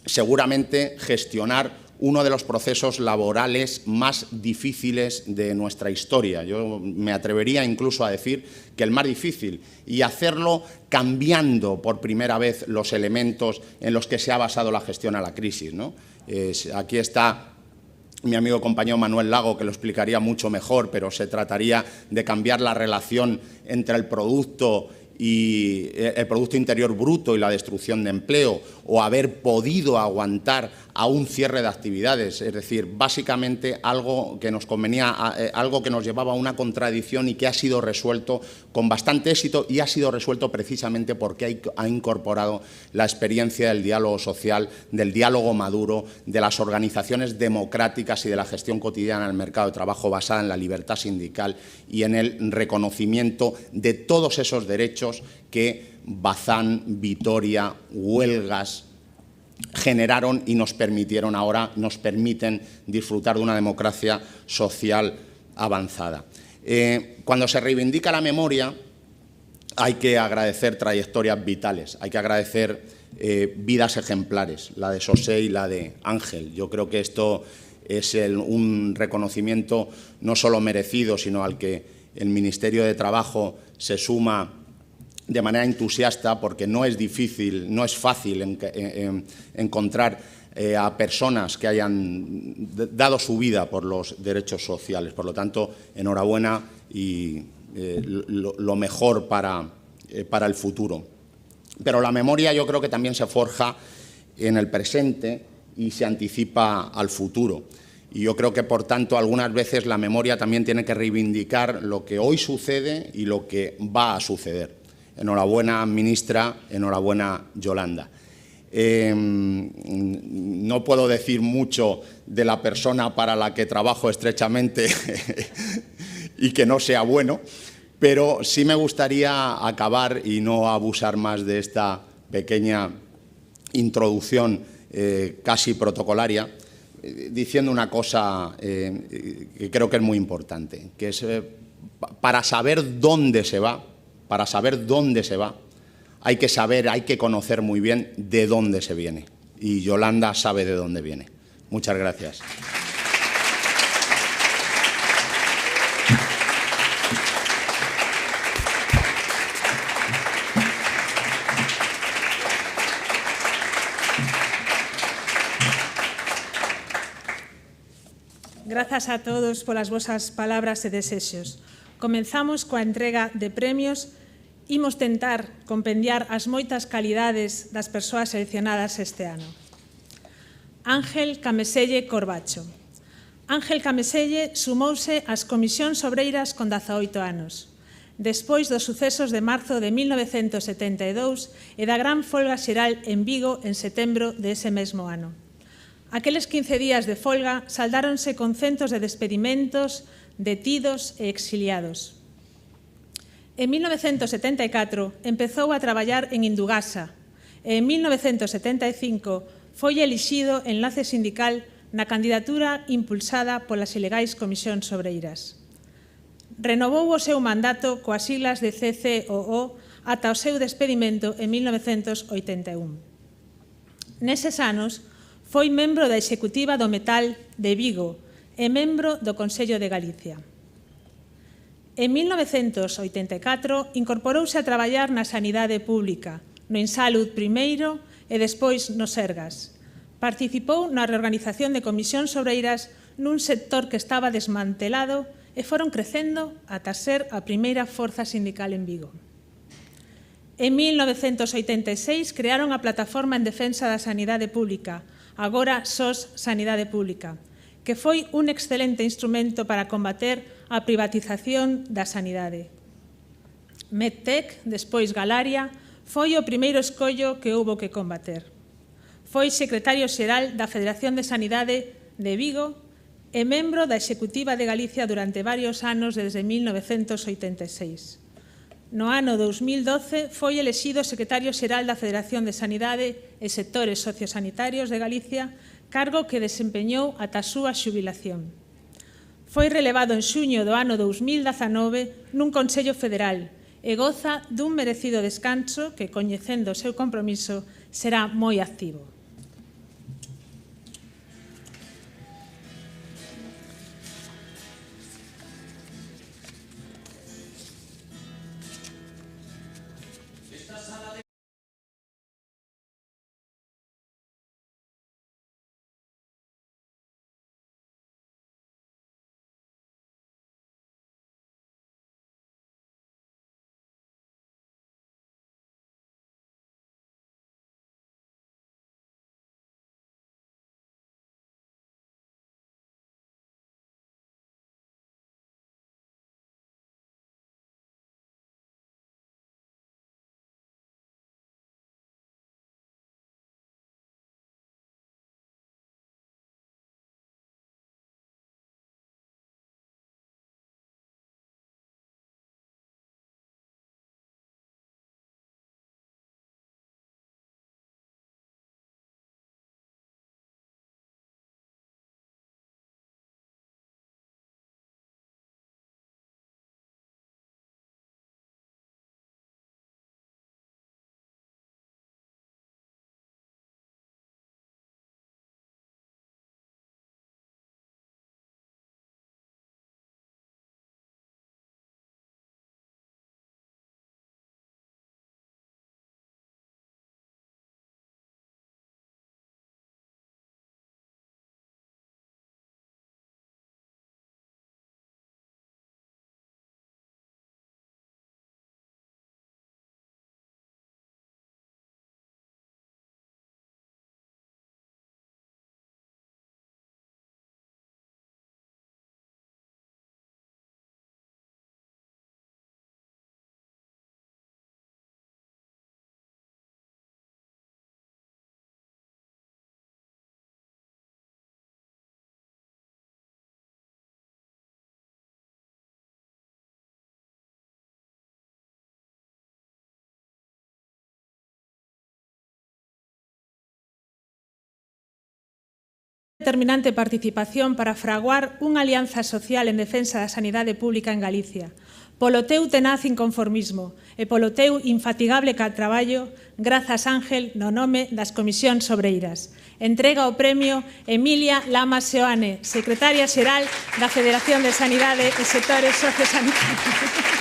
seguramente gestionar uno de los procesos laborales más difíciles de nuestra historia. Yo me atrevería incluso a decir que el más difícil, y hacerlo cambiando por primera vez los elementos en los que se ha basado la gestión a la crisis, ¿no? Aquí está mi amigo compañero Manuel Lago, que lo explicaría mucho mejor, pero se trataría de cambiar la relación entre el Producto Interior Bruto y la destrucción de empleo, o haber podido aguantar a un cierre de actividades, es decir, básicamente algo que nos convenía, algo que nos llevaba a una contradicción y que ha sido resuelto con bastante éxito, y ha sido resuelto precisamente porque ha incorporado la experiencia del diálogo social, del diálogo maduro, de las organizaciones democráticas y de la gestión cotidiana del mercado de trabajo basada en la libertad sindical y en el reconocimiento de todos esos derechos que Bazán, Vitoria, huelgas generaron y nos permiten disfrutar de una democracia social avanzada. Cuando se reivindica la memoria hay que agradecer trayectorias vitales, hay que agradecer vidas ejemplares, la de José y la de Ángel. Yo creo que esto es un reconocimiento no solo merecido, sino al que el Ministerio de Trabajo se suma de manera entusiasta, porque no es difícil, no es fácil encontrar a personas que hayan dado su vida por los derechos sociales. Por lo tanto, enhorabuena y lo mejor para el futuro. Pero la memoria yo creo que también se forja en el presente y se anticipa al futuro. Y yo creo que, por tanto, algunas veces la memoria también tiene que reivindicar lo que hoy sucede y lo que va a suceder. Enhorabuena, ministra, enhorabuena, Yolanda. No puedo decir mucho de la persona para la que trabajo estrechamente y que no sea bueno, pero sí me gustaría acabar y no abusar más de esta pequeña introducción casi protocolaria, diciendo una cosa que creo que es muy importante, que es para saber dónde se va, hay que saber, hay que conocer muy bien de dónde se viene. Y Yolanda sabe de dónde viene. Muchas gracias. Grazas a todos polas vosas palabras e desexos. Comenzamos coa entrega de premios. Imos tentar compendiar as moitas calidades das persoas seleccionadas este ano. Ángel Cameselle Corbacho. Ángel Cameselle sumouse ás comisións obreiras con 18 anos. Despois dos sucesos de marzo de 1972 e da gran folga xeral en Vigo en setembro dese mesmo ano. Aqueles 15 días de folga saldáronse con centos de despedimentos, detidos e exiliados. En 1974 empezou a traballar en Indugasa e en 1975 foi elixido enlace sindical na candidatura impulsada polas ilegais comisións obreiras. Renovou o seu mandato coas siglas de CCOO ata o seu despedimento en 1981. Neses anos foi membro da Executiva do Metal de Vigo e membro do Consello de Galicia. En 1984 incorporouse a traballar na sanidade pública, no Insalud primeiro e despois no Sergas. Participou na reorganización de comisións obreiras nun sector que estaba desmantelado e foron crecendo ata ser a primeira forza sindical en Vigo. En 1986 crearon a Plataforma en Defensa da Sanidade Pública, agora SOS Sanidade Pública, que foi un excelente instrumento para combater a privatización da sanidade. Medtech, despois Galaria, foi o primeiro escollo que houbo que combater. Foi secretario xeral da Federación de Sanidade de Vigo e membro da Executiva de Galicia durante varios anos desde 1986. No ano 2012 foi elixido secretario xeral da Federación de Sanidade e Sectores Sociosanitarios de Galicia, cargo que desempeñou ata a súa xubilación. Foi relevado en xuño do ano 2019 nun Consello Federal e goza dun merecido descanso que, coñecendo o seu compromiso, será moi activo. determinante participación para fraguar unha alianza social en defensa da sanidade pública en Galicia. Polo teu tenaz inconformismo e polo teu infatigable traballo, grazas Ángel no nome das Comisións Obreiras. Entrega o premio Emilia Lama Seoane, secretaria xeral da Federación de Sanidade e Sectores Sociosanitarios.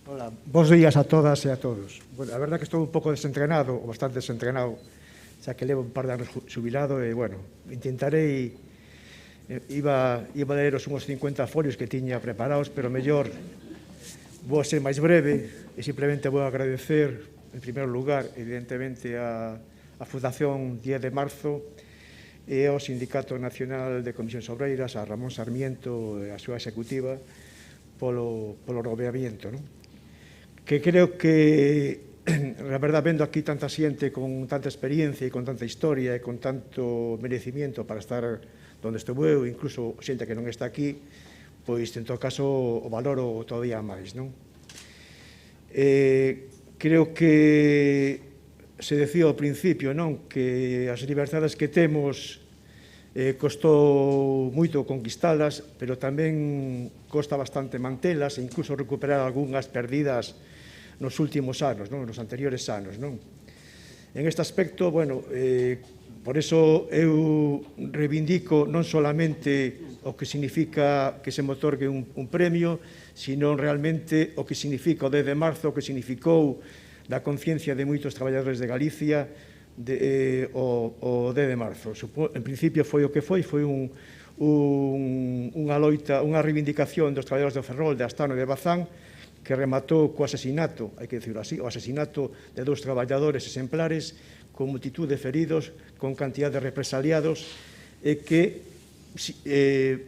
Hola, bons días a todas e a todos. Bueno, a verdade que estou un pouco desentrenado, ou bastante desentrenado, xa que levo un par de anos xubilado e, bueno, intentarei, iba a leros uns 50 folios que tiña preparados, pero mellor vou ser máis breve e simplemente vou agradecer, en primeiro lugar, evidentemente, a Fundación 10 de Marzo e ao Sindicato Nacional de Comisións Obreiras, a Ramón Sarmiento e a súa executiva, polo rodeamiento, non? Que creo que, a verdade, vendo aquí tanta xente con tanta experiencia e con tanta historia e con tanto merecimiento para estar onde estou eu, incluso xente que non está aquí, pois, en todo caso, o valoro todavía máis, non? Creo que se decía ao principio, non, que as liberdades que temos costou moito conquistalas, pero tamén costa bastante mantelas e incluso recuperar algunhas perdidas nos últimos anos, non? Nos anteriores anos, non? En este aspecto, bueno, por eso eu reivindico non solamente o que significa que se me otorgue un premio, sino realmente o que significa o 10 de marzo, o que significou da conciencia de moitos traballadores de Galicia o 10 de marzo. En principio foi o que foi unha loita, unha reivindicación dos traballadores de Ferrol, de Astano e de Bazán, que rematou co asesinato, hai que dicirlo así, o asesinato de 2 traballadores exemplares, con multitud de feridos, con cantidad de represaliados, e que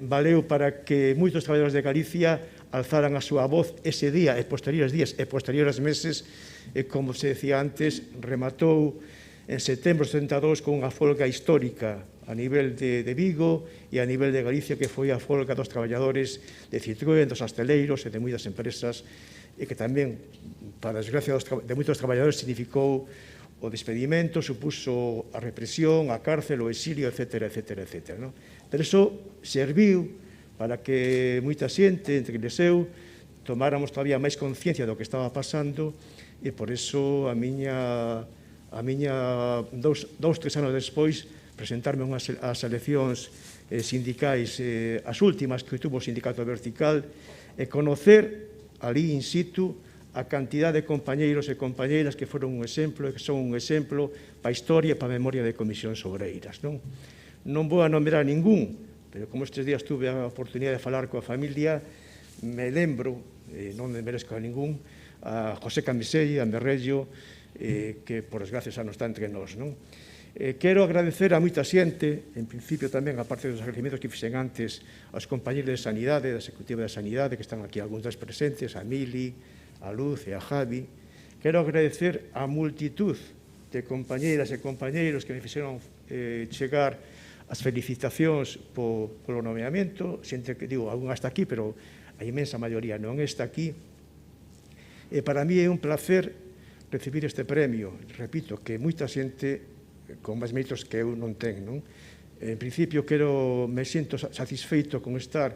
valeu para que moitos traballadores de Galicia alzaran a súa voz ese día, e posteriores días, e posteriores meses, e, como se decía antes, rematou en setembro de 72 con unha folga histórica a nivel de Vigo e a nivel de Galicia, que foi a folga dos traballadores de Citroën, dos asteleiros e de moitas empresas, e que tamén, para a desgracia de moitos traballadores, significou o despedimento, supuso a represión, a cárcel, o exilio, etc. Pero iso serviu para que moita xente, entre eles eu, tomáramos todavía máis conciencia do que estaba pasando, e por iso a miña 2-3 anos despois, presentarme ás eleccións sindicais, as últimas que tuvo o Sindicato Vertical, e conocer ali in situ a cantidad de compañeiros e compañeiras que foron un exemplo e que son un exemplo para a historia e para a memoria de Comisións Obreiras. Non vou a nombrar ningún, pero como estes días tuve a oportunidade de falar coa familia, me lembro, non me merezco a ningún, a José Camisei, a Merrello, que por desgracia xa non está entre nós. Quero agradecer a moita xente, en principio tamén, a parte dos agradecimentos que fixen antes, aos compañeros de Sanidade, da Executiva de Sanidade, que están aquí algúns das presentes, a Mili, a Luz e a Javi. Quero agradecer a multitud de compañeiras e compañeiros que me fixeron chegar as felicitacións polo nomeamento, xente que, digo, algún está aquí, pero a inmensa maioría non está aquí. E para mí é un placer recibir este premio. Repito, que moita xente con máis méritos que eu non ten, non? En principio, me sinto satisfeito con estar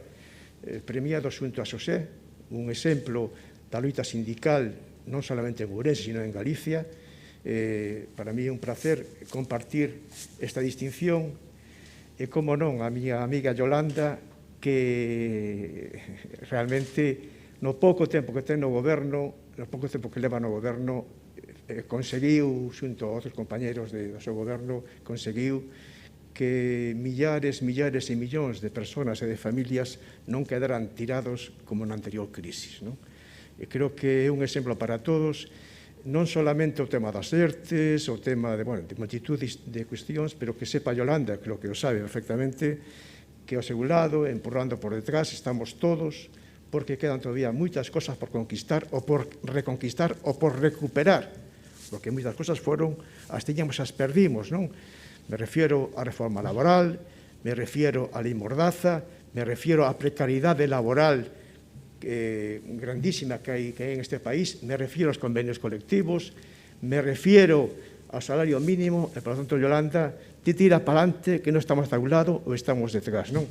premiado xunto a Xosé, un exemplo da loita sindical, non solamente en Ourense, sino en Galicia. Para mí é un placer compartir esta distinción, e, como non, a miña amiga Yolanda, que realmente, no pouco tempo que ten no goberno, no pouco tempo que leva no goberno, conseguiu, xunto a outros compañeros do seu goberno, conseguiu que millares e millóns de persoas e de familias non quedaran tirados como na anterior crisis. E creo que é un exemplo para todos. non solamente o tema das ERTES, o tema de multitud de cuestións, pero que sepa Yolanda, creo que o sabe perfectamente, que ao seu lado, empurrando por detrás, estamos todos, porque quedan todavía moitas cosas por conquistar, ou por reconquistar, ou por recuperar, porque moitas cosas foron, as tiñamos, as perdimos, non? Me refiero á reforma laboral, me refiero á lei Mordaza, me refiero á precariedade laboral grandísima que hai en este país, me refiero aos convenios colectivos, me refiero ao salario mínimo, e, por lo tanto, Yolanda, ti tira para adelante, que non estamos a un lado ou estamos detrás, non?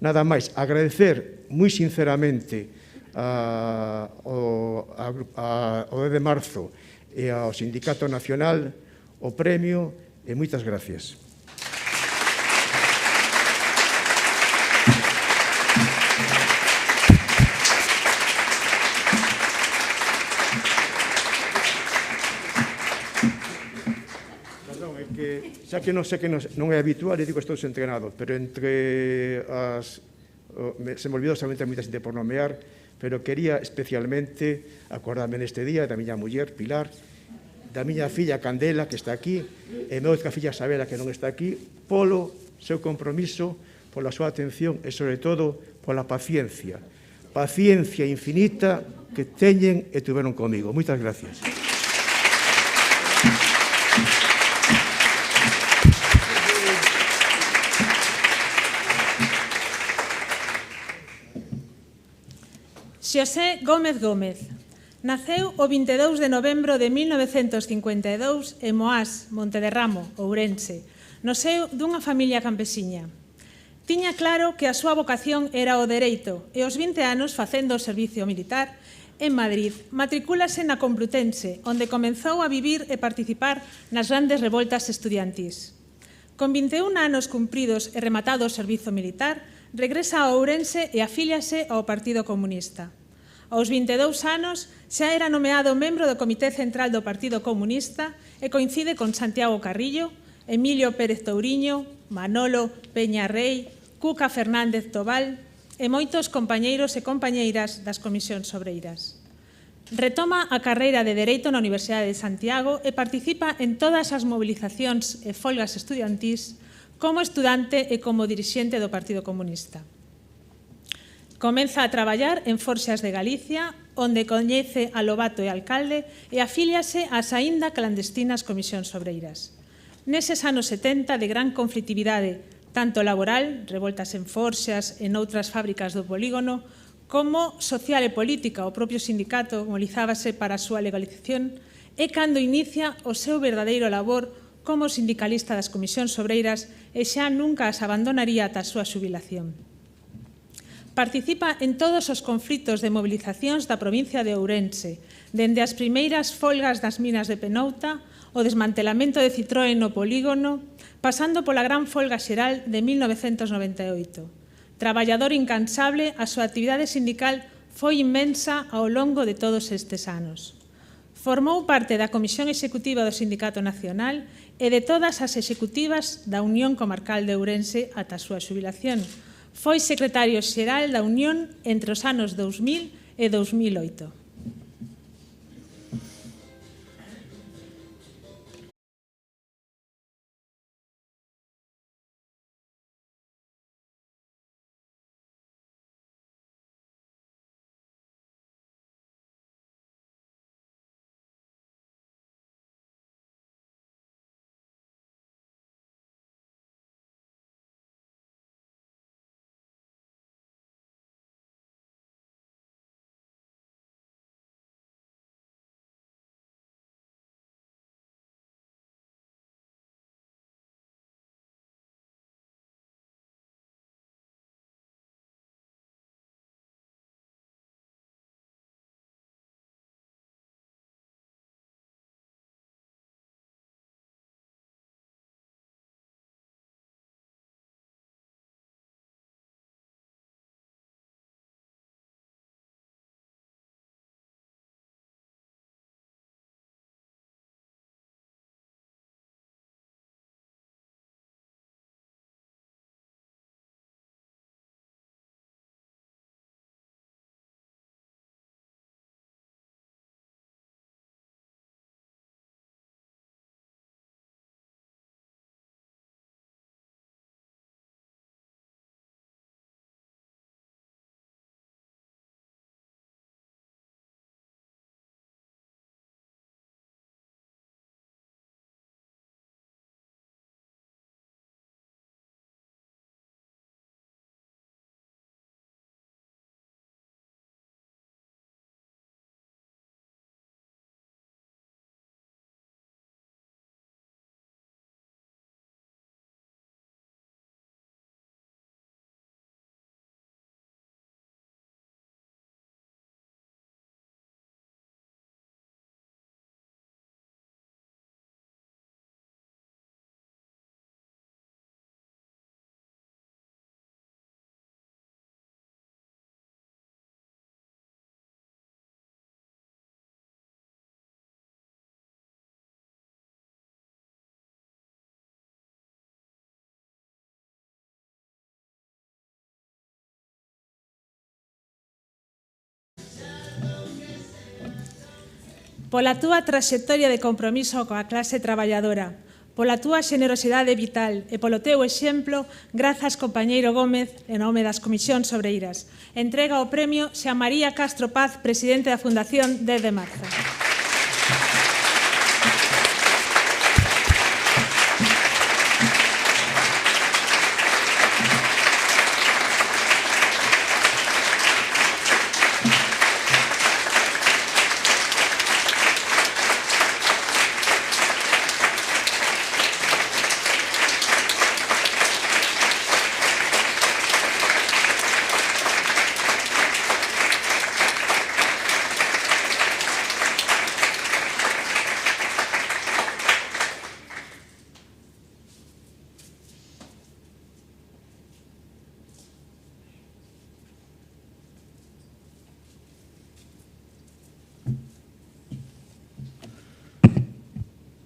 Nada máis, agradecer moi sinceramente ao 10 de marzo e ao Sindicato Nacional o premio, e moitas gracias. Xa que non sei que non é habitual, e digo que estou entrenado, pero entre as... se me olvidou solamente moita xente por nomear, pero quería especialmente acordarme neste día da miña muller, Pilar, da miña filla Candela, que está aquí, e meu outra filla Sabela, que non está aquí, polo seu compromiso, pola súa atención e, sobre todo, pola paciencia. Paciencia infinita que teñen e tuveron comigo. Moitas gracias. Xosé Gómez Gómez naceu o 22 de novembro de 1952 en Moás, Montederramo, Ourense, no seu dunha familia campesiña. Tiña claro que a súa vocación era o dereito e aos 20 anos, facendo o servicio militar, en Madrid, matricúlase na Complutense, onde comenzou a vivir e participar nas grandes revoltas estudiantís. Con 21 anos cumpridos e rematado o servizo militar, regresa a Ourense e afíliase ao Partido Comunista. Aos 22 anos xa era nomeado membro do Comité Central do Partido Comunista e coincide con Santiago Carrillo, Emilio Pérez Touriño, Manolo Peña Rei, Cuca Fernández Tobal e moitos compañeiros e compañeiras das comisións obreiras. Retoma a carreira de Dereito na Universidade de Santiago e participa en todas as movilizacións e folgas estudiantís como estudante e como dirixente do Partido Comunista. Comeza a traballar en Forxas de Galicia, onde coñece a Lobato e alcalde e afíliase ás aínda clandestinas comisións obreiras. Neses anos 70 de gran conflitividade, tanto laboral, revoltas en Forxas e noutras fábricas do polígono, como social e política, o propio sindicato mobilizábase para a súa legalización, é cando inicia o seu verdadeiro labor como sindicalista das comisións obreiras e xa nunca as abandonaría ata a súa xubilación. Participa en todos os conflitos de movilizacións da provincia de Ourense, dende as primeiras folgas das minas de Penouta, o desmantelamento de Citroën no polígono, pasando pola gran folga xeral de 1998. Traballador incansable, a súa actividade sindical foi inmensa ao longo de todos estes anos. Formou parte da Comisión Executiva do Sindicato Nacional e de todas as executivas da Unión Comarcal de Ourense ata a súa xubilación. Foi secretario xeral da Unión entre os anos 2000 e 2008. pola túa traxectoria de compromiso coa clase traballadora, pola túa xenerosidade vital e polo teu exemplo, grazas, compañeiro Gómez, en nome das Comisións Obreiras. Entrega o premio Xa María Castro Paz, presidente da Fundación 10 de Marzo.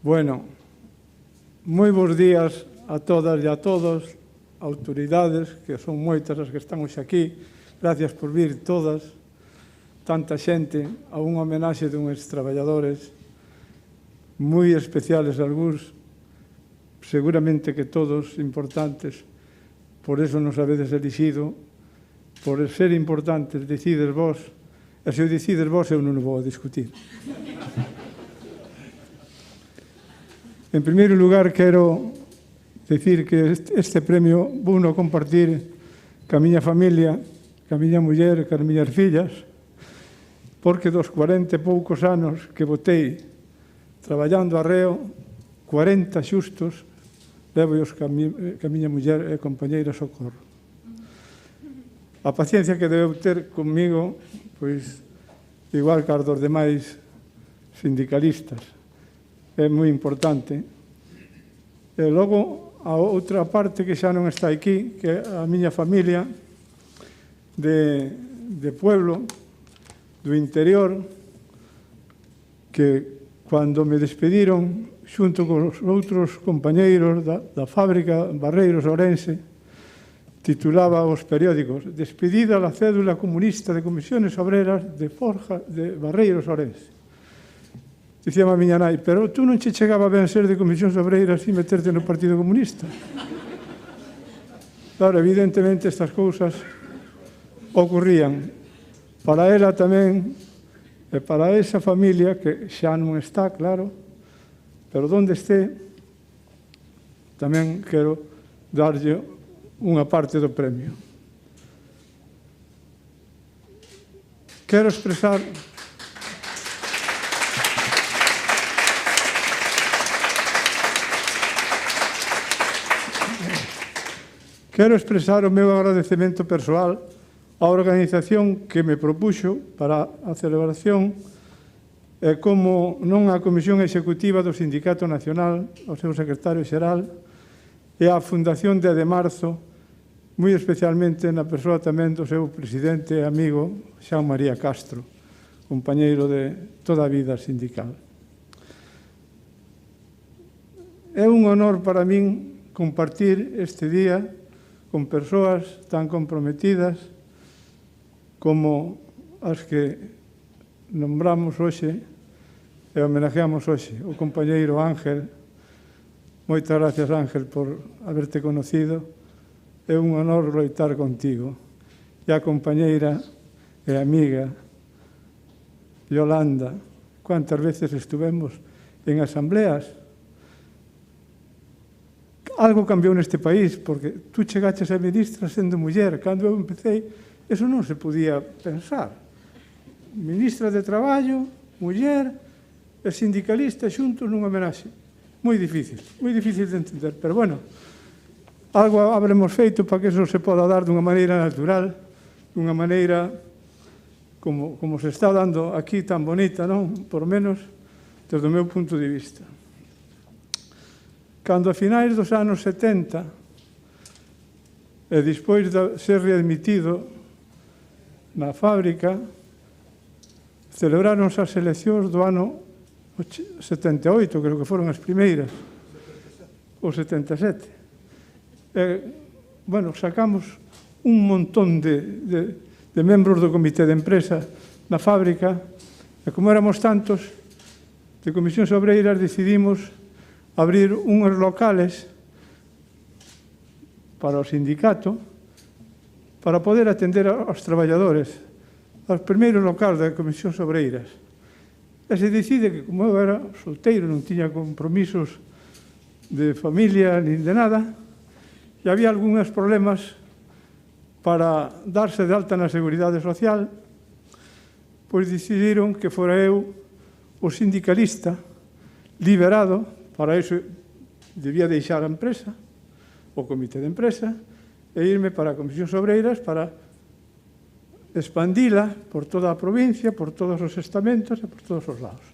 Bueno, moi bons días a todas e a todos, autoridades, que son moitas as que están hoxe aquí. Gracias por vir todas, tanta xente, a unha homenaxe de uns traballadores moi especiales algúns, seguramente que todos importantes, por eso nos habedes elixido, por ser importantes, decides vos, e se o decides vos eu non o vou a discutir. En primeiro lugar, quero decir que este premio vou no compartir ca miña familia, ca miña muller, ca miñas fillas, porque dos 40 e poucos anos que botei traballando arreo, 40 xustos, levo-os ca miña muller e compañeira Socorro. A paciencia que debeu ter comigo, pois, igual que as dos demais sindicalistas, é moi importante. E logo, a outra parte que xa non está aquí, que é a miña familia de pueblo, do interior, que cando me despediron, xunto con os outros compañeiros da fábrica Barreiros Ourense, titulaba os periódicos "Despedida la cédula comunista de Comisiones Obreras de Forja de Barreiros Ourense". Dicíame a miña nai, pero tú non che chegaba ben ser de Comisións Obreiras e meterte no Partido Comunista. Claro, evidentemente estas cousas ocurrían. Para ela tamén, e para esa familia, que xa non está, claro, pero onde este, tamén quero darlle unha parte do premio. Quero expresar o meu agradecemento persoal á organización que me propuxo para a celebración e como non á Comisión Executiva do Sindicato Nacional, ao seu secretario xeral, e á Fundación 10 de Marzo, moi especialmente na persoa tamén do seu presidente e amigo Xa María Castro, compañeiro de toda a vida sindical. É un honor para min compartir este día con persoas tan comprometidas como as que nombramos hoxe e homenajeamos hoxe. O compañeiro Ángel, moitas gracias Ángel por haberte conocido, é un honor loitar contigo. E a compañeira e amiga Yolanda, cuántas veces estuvemos en asambleas. Algo cambiou neste país, porque tú chegaches a ministra sendo muller. Cando eu empecé, eso non se podía pensar. Ministra de Traballo, muller e sindicalista xuntos nunha homenaxe. Moi difícil de entender. Pero, bueno, algo habremos feito para que eso se poda dar dunha maneira natural, dunha maneira como se está dando aquí tan bonita, non? Por menos, desde o meu punto de vista. Cando a finais dos anos 70, e despois de ser readmitido na fábrica, celebraronse as eleccións do ano 78, creo que foron as primeiras, ou 77. Bueno, sacamos un montón de membros do comité de empresa na fábrica, e como éramos tantos, de Comisións Obreiras decidimos abrir unhos locales para o sindicato para poder atender aos traballadores, aos primeiros locales de Comisións Obreiras. E se decide que, como eu era solteiro, non tiña compromisos de familia nin de nada, e había algúns problemas para darse de alta na Seguridade Social, pois decidiron que fora eu o sindicalista liberado. Para iso debía deixar a empresa, o comité de empresa, e irme para a Comisións Obreiras para expandila por toda a provincia, por todos os estamentos e por todos os lados.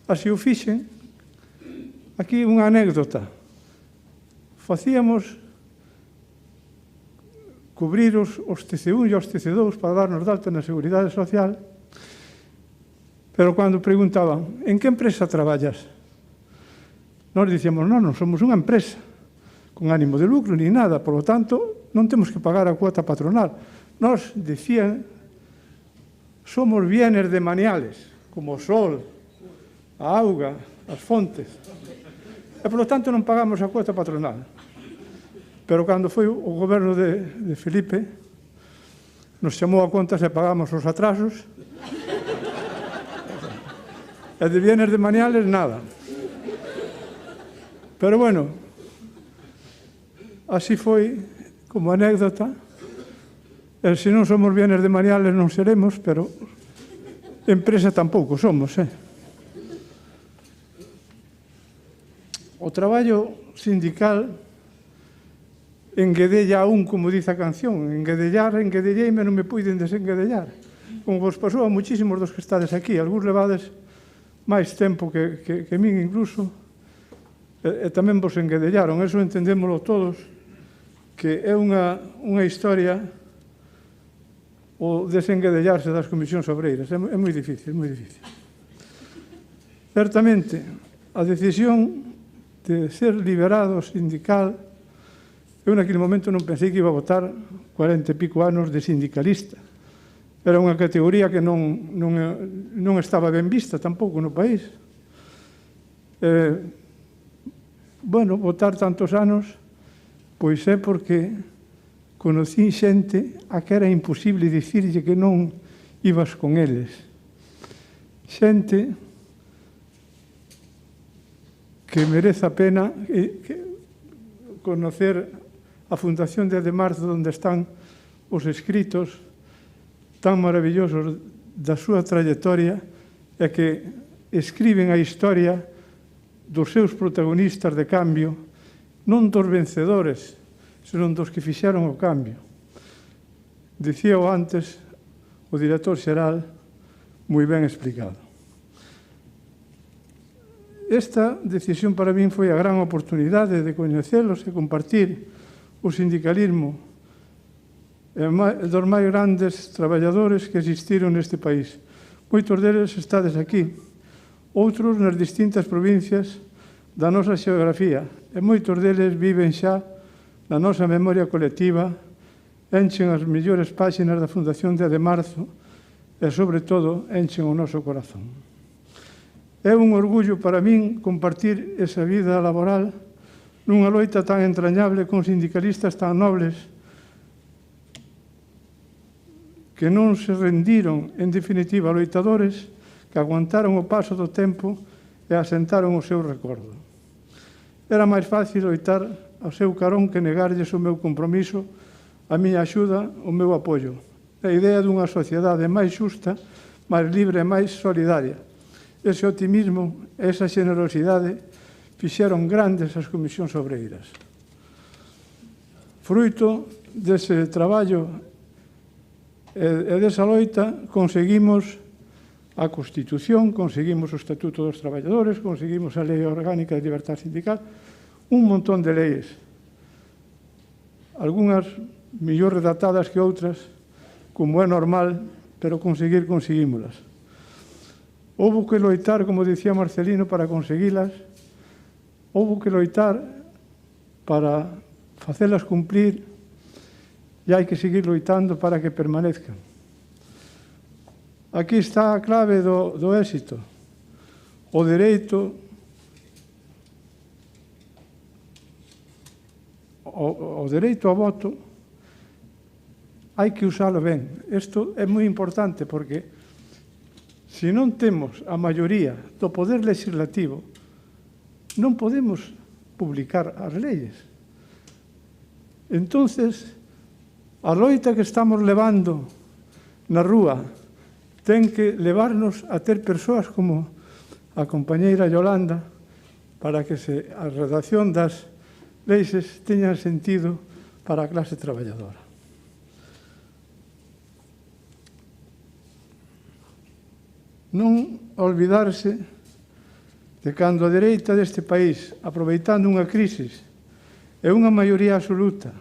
Así o fixen. Aquí unha anécdota. Facíamos cubrir os TC1 e os TC2 para darnos de alta na Seguridade Social, pero cando preguntaban en que empresa traballas, nós dicíamos, non somos unha empresa con ánimo de lucro ni nada, por lo tanto non temos que pagar a cuota patronal. Nos decían, somos bienes demaniales, como o sol, a auga, as fontes, e por lo tanto non pagamos a cuota patronal. Pero cando foi o goberno de Felipe, nos chamou a contas e pagamos os atrasos, e de bienes demaniales nada. Pero bueno, así foi como anécdota. E se non somos bienes demaniales non seremos, pero empresa tampouco somos. O traballo sindical enguedella un, como dice a canción, enguedelleime, non me puiden desenguedellar. Como vos pasou a muchísimos dos que estades aquí, algúns levades máis tempo que min incluso, e tamén vos enguedellaron. Eso entendémoslo todos, que é unha historia o desenguedellarse das comisións obreiras. É moi difícil, moi difícil. Certamente, a decisión de ser liberado sindical, eu naquele momento non pensei que iba a votar 40 e pico anos de sindicalista. Era unha categoría que non estaba ben vista tampouco no país. Bueno, votar tantos anos, pois é porque conocí xente a que era imposible dicirlle que non ibas con eles. Xente que merece a pena conocer a Fundación de Marzo, onde están os escritos tan maravillosos da súa trayectoria e que escriben a historia dos seus protagonistas de cambio, non dos vencedores, senón dos que fixeron o cambio. Dicíao antes o director xeral, moi ben explicado. Esta decisión para min foi a gran oportunidade de coñecelos e compartir o sindicalismo dos máis grandes traballadores que existiron neste país. Moitos deles estades aquí, outros nas distintas provincias da nosa xeografía, e moitos deles viven xa na nosa memoria colectiva, enchen as mellores páxinas da Fundación de Marzo e, sobre todo, enchen o noso corazón. É un orgullo para min compartir esa vida laboral nunha loita tan entrañable con sindicalistas tan nobles que non se rendiron, en definitiva, loitadores que aguantaron o paso do tempo e asentaron o seu recordo. Era máis fácil loitar ao seu carón que negarlles o meu compromiso, a miña axuda, o meu apoio. A idea dunha sociedade máis xusta, máis libre e máis solidaria. Ese optimismo, esa generosidade, fixeron grandes as comisións obreiras. Fruito dese traballo e desa loita conseguimos a Constitución, conseguimos o Estatuto dos Traballadores, conseguimos a Lei Orgánica de Libertad Sindical, un montón de leis, algunhas mellor redactadas que outras, como é normal, pero conseguímolas. Houbo que loitar, como dicía Marcelino, para conseguilas, houbo que loitar para facelas cumplir e hai que seguir loitando para que permanezcan. Aquí está a clave do éxito. o dereito ao voto hai que usalo ben. Isto é moi importante porque se non temos a maioría do poder legislativo non podemos publicar as leyes. Entonces, a loita que estamos levando na rúa ten que levarnos a ter persoas como a compañeira Yolanda para que a redacción das leis teñan sentido para a clase traballadora. Non olvidarse de cando a dereita deste país, aproveitando unha crisis e unha maioría absoluta,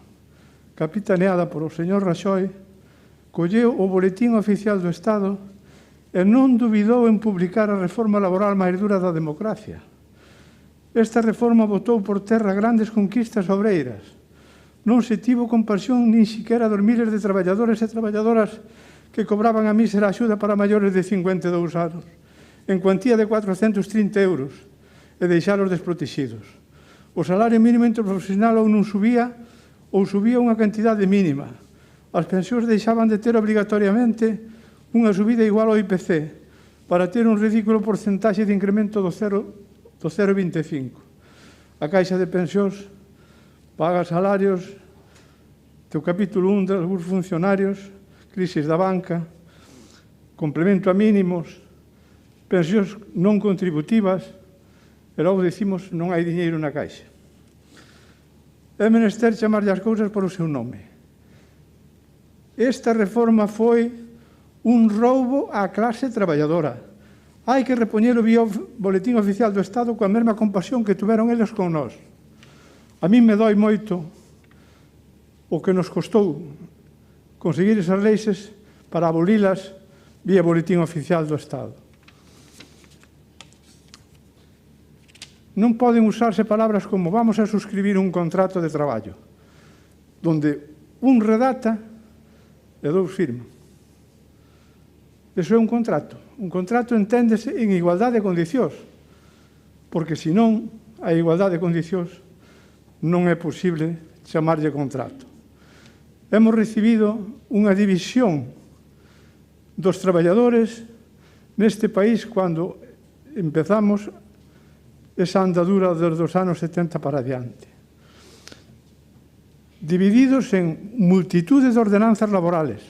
capitaneada por o señor Raxoi, colleu o boletín oficial do Estado e non dubidou en publicar a reforma laboral máis dura da democracia. Esta reforma botou por terra grandes conquistas obreiras. Non se tivo compasión nin siquiera dos miles de traballadores e traballadoras que cobraban a mísera axuda para maiores de 52 anos, en cuantía de 430 euros, e deixalos desprotegidos. O salario mínimo interprofesional ou non subía, ou subía unha cantidade mínima. As pensións deixaban de ter obrigatoriamente unha subida igual ao IPC, para ter un ridículo porcentaxe de incremento do 0,25. A Caixa de Pensións paga salarios do capítulo 1 de algúns funcionarios, crisis da banca, complemento a mínimos, pensións non contributivas, e logo dicimos non hai diñeiro na Caixa. É menester chamarlle as cousas por o seu nome. Esta reforma foi un roubo á clase traballadora. Hai que repoñer o boletín oficial do Estado coa mesma compasión que tuveron eles con nós. A mí me dói moito o que nos costou conseguir esas leis para abolilas vía boletín oficial do Estado. Non poden usarse palabras como vamos a suscribir un contrato de traballo, donde un redata e dous firman. Iso é un contrato. Un contrato enténdese en igualdade de condicións, porque senón a igualdade de condicións non é posible chamarlle contrato. Hemos recibido unha división dos traballadores neste país cando empezamos esa andadura desde os anos 70 para adiante. Divididos en multitudes de ordenanzas laborales,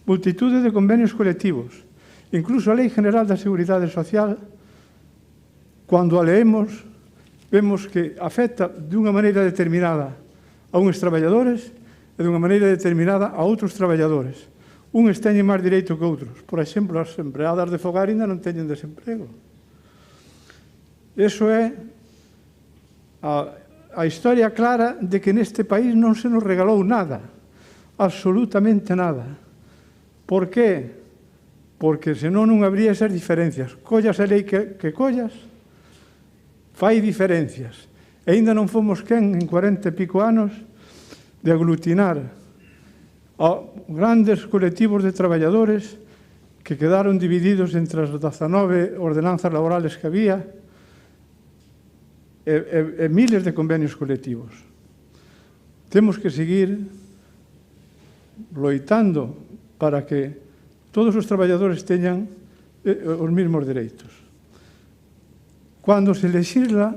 multitudes de convenios colectivos, incluso a Lei General da Seguridade Social, cando a leemos, vemos que afecta dunha maneira determinada a uns traballadores e dunha maneira determinada a outros traballadores. Uns teñen máis direito que outros. Por exemplo, as empregadas de fogar ainda non teñen desemprego. Iso é a historia clara de que neste país non se nos regalou nada, absolutamente nada. Por que? Porque senón non habría esas diferencias. Collas a lei que collas, fai diferencias. E ainda non fomos quen en 40 e pico anos de aglutinar a grandes colectivos de traballadores que quedaron divididos entre as 19 ordenanzas laborales que había e miles de convenios colectivos. Temos que seguir loitando para que todos os traballadores teñan os mesmos dereitos. Cando se lexisla,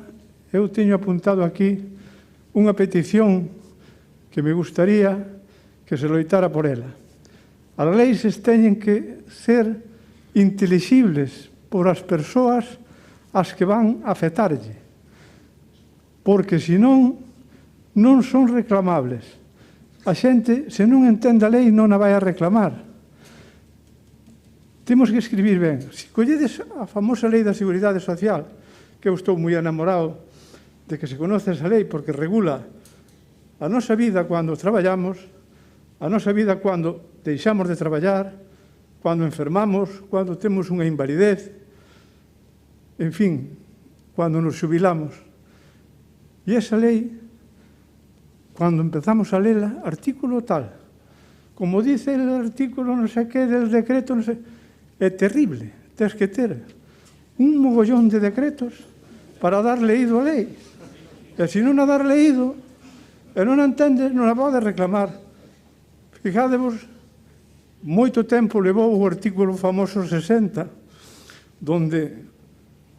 eu teño apuntado aquí unha petición que me gustaría que se loitara por ela. As leis teñen que ser intelixibles por as persoas as que van a afectarlle, porque senón non son reclamables. A xente, se non entende a lei, non a vai a reclamar. Temos que escribir ben. Se colledes a famosa Lei da Seguridade Social, que eu estou moi enamorado de que se conoce esa lei porque regula a nosa vida cando traballamos, a nosa vida cando deixamos de traballar, cando enfermamos, cando temos unha invalidez, en fin, cando nos xubilamos. E esa lei, cando empezamos a lela, artículo tal, como dice el artículo non sei que del decreto, non sei, é terrible, tens que ter un mogollón de decretos para dar leído a lei. E se non a dar leído, e non a entendes, non a pode reclamar. Fijádevos, moito tempo levou o artículo famoso 60, donde,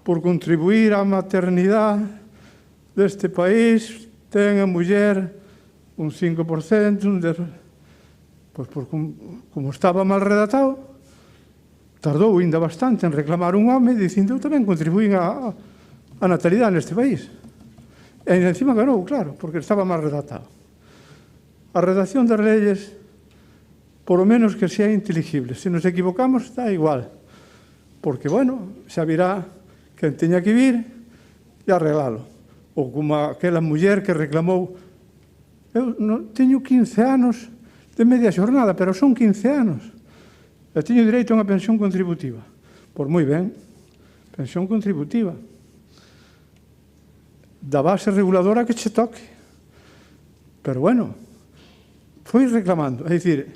por contribuir á maternidade deste país, ten a muller un 5%, pois como estaba mal redactado, tardou ainda bastante en reclamar un home dicindo eu tamén contribuín á natalidade neste país. E encima ganou, claro, porque estaba mal redactado. A redacción das leyes, por lo menos que sea inteligible. Se nos equivocamos, está igual. Porque, bueno, xa virá quen teña que vir e arreglalo. Ou como aquela muller que reclamou, eu teño 15 anos de media xornada, pero son 15 anos. E teño direito a unha pensión contributiva. Pois moi ben, pensión contributiva. Da base reguladora que che toque. Pero, bueno, foi reclamando. É dicir,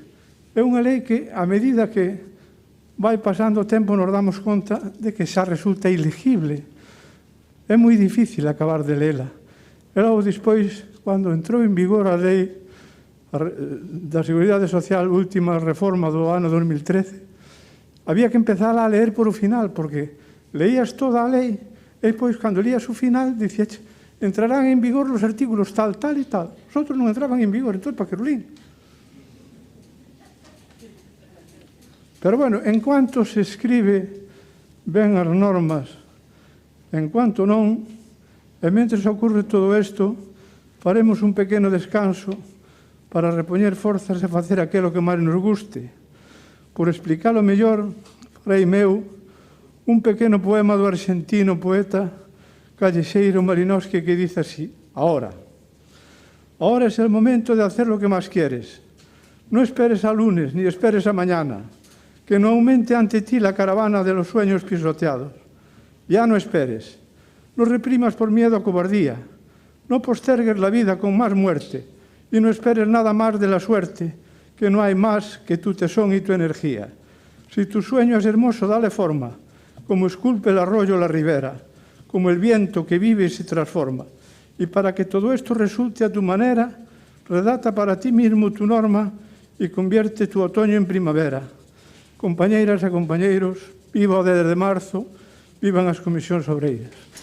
é unha lei que, a medida que vai pasando o tempo, nos damos conta de que xa resulta ilegible. É moi difícil acabar de lela. E logo, despois, cando entrou en vigor a lei da Seguridade Social, última reforma do ano 2013, había que empezar a ler por o final, porque leías toda a lei e, pois, cando leías o final, dicías, entrarán en vigor os artículos tal, tal e tal. Os outros non entraban en vigor, entón, para que lo lín. Pero, bueno, en cuanto se escribe ben as normas, en cuanto non, e mentre ocorre todo isto, faremos un pequeno descanso para repoñer forzas e facer aquilo que máis nos guste. Por explicalo mellor, farei meu un pequeno poema do argentino poeta Callejeiro Malinowski que dice así: ahora es el momento de hacer lo que más quieres. No esperes al lunes ni esperes a mañana, que no aumente ante ti la caravana de los sueños pisoteados. Ya no esperes, no reprimas por miedo a cobardía, no postergues la vida con más muerte y no esperes nada más de la suerte, que no hay más que tu tesón y tu energía. Si tu sueño es hermoso, dale forma, como esculpe el arroyo la ribera, como el viento que vive y se transforma. Y para que todo esto resulte a tu manera, redacta para ti mismo tu norma y convierte tu otoño en primavera. Compañeiras e compañeiros, viva o 10 de marzo, vivan as comisións obreiras.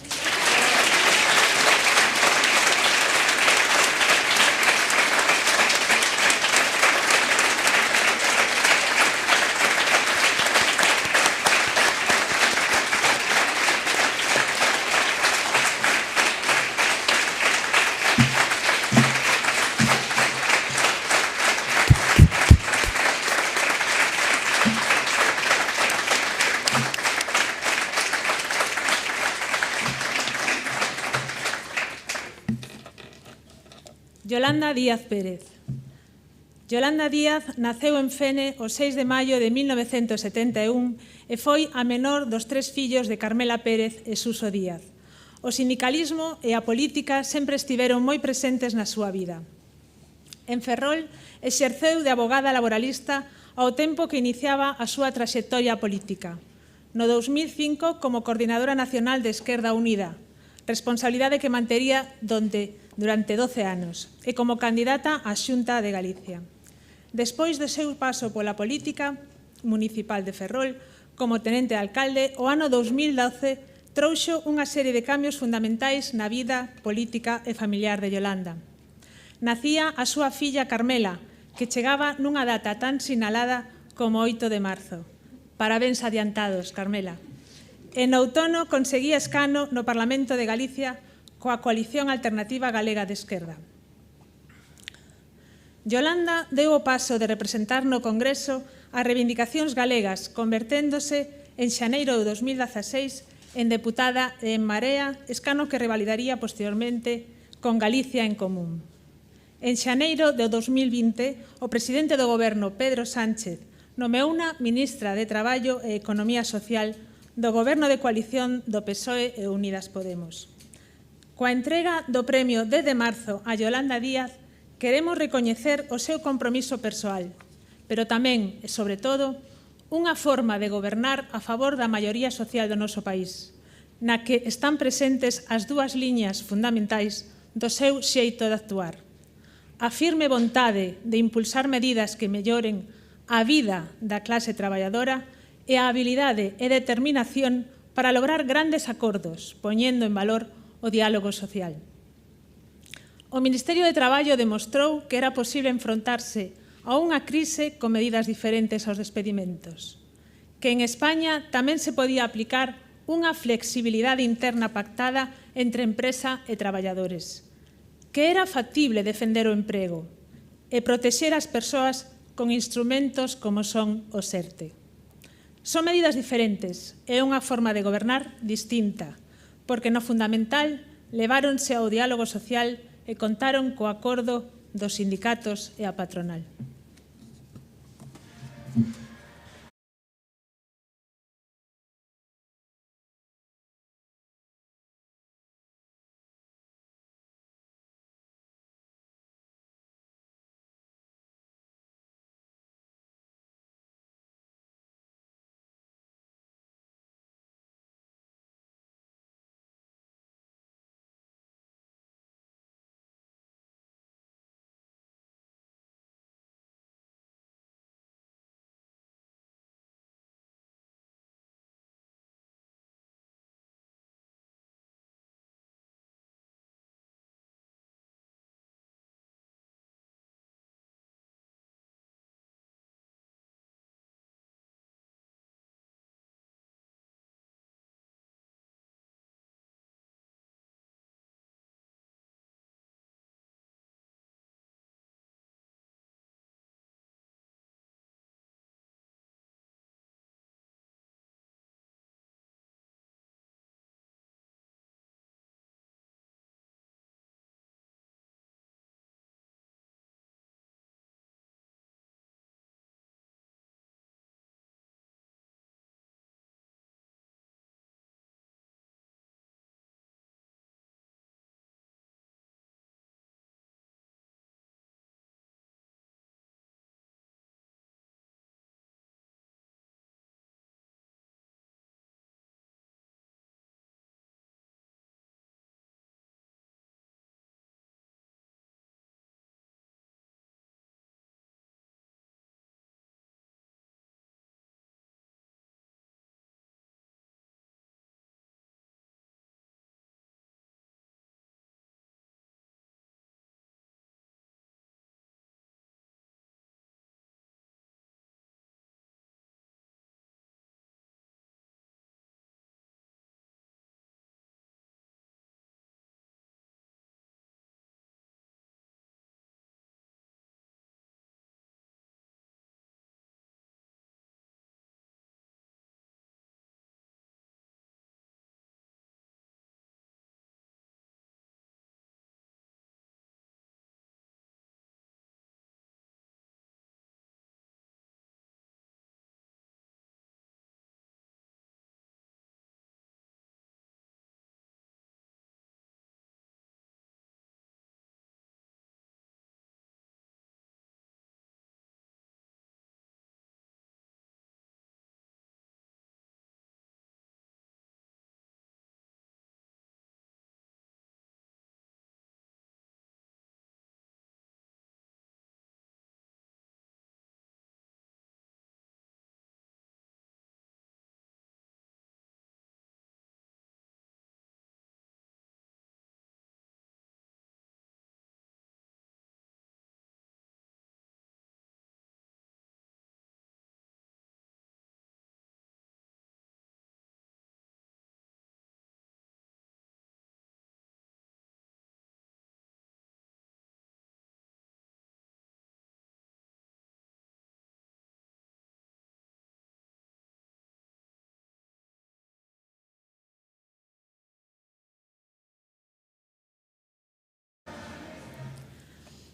Yolanda Díaz Pérez. Yolanda Díaz naceu en Fene o 6 de maio de 1971 e foi a menor dos 3 fillos de Carmela Pérez e Suso Díaz. O sindicalismo e a política sempre estiveron moi presentes na súa vida. En Ferrol exerceu de abogada laboralista ao tempo que iniciaba a súa traxectoria política. No 2005 como coordinadora nacional de Esquerda Unida, responsabilidade que mantería durante 12 anos, e como candidata á Xunta de Galicia. Despois do seu paso pola política municipal de Ferrol, como tenente de alcalde, o ano 2012 trouxo unha serie de cambios fundamentais na vida política e familiar de Yolanda. Nacía a súa filla Carmela, que chegaba nunha data tan sinalada como 8 de marzo. Parabéns adiantados, Carmela. En outono conseguía escano no Parlamento de Galicia coa Coalición Alternativa Galega de Esquerda. Yolanda deu o paso de representar no Congreso as reivindicacións galegas, converténdose en xaneiro de 2016 en deputada en Marea, escano que revalidaría posteriormente con Galicia en Común. En xaneiro de 2020, o presidente do Goberno, Pedro Sánchez, nomeouna ministra de Traballo e Economía Social do Goberno de coalición do PSOE e Unidas Podemos. Coa entrega do premio 10 de marzo a Yolanda Díaz, queremos recoñecer o seu compromiso persoal, pero tamén, e sobre todo, unha forma de gobernar a favor da maioría social do noso país, na que están presentes as dúas liñas fundamentais do seu xeito de actuar. A firme vontade de impulsar medidas que melloren a vida da clase traballadora e a habilidade e determinación para lograr grandes acordos, poñendo en valor o diálogo social. O Ministerio de Traballo demostrou que era posible enfrontarse a unha crise con medidas diferentes aos despedimentos, que en España tamén se podía aplicar unha flexibilidade interna pactada entre empresa e traballadores, que era factible defender o emprego e protexer as persoas con instrumentos como son o ERTE. Son medidas diferentes e unha forma de gobernar distinta, porque no fundamental leváronse ao diálogo social e contaron co acordo dos sindicatos e a patronal.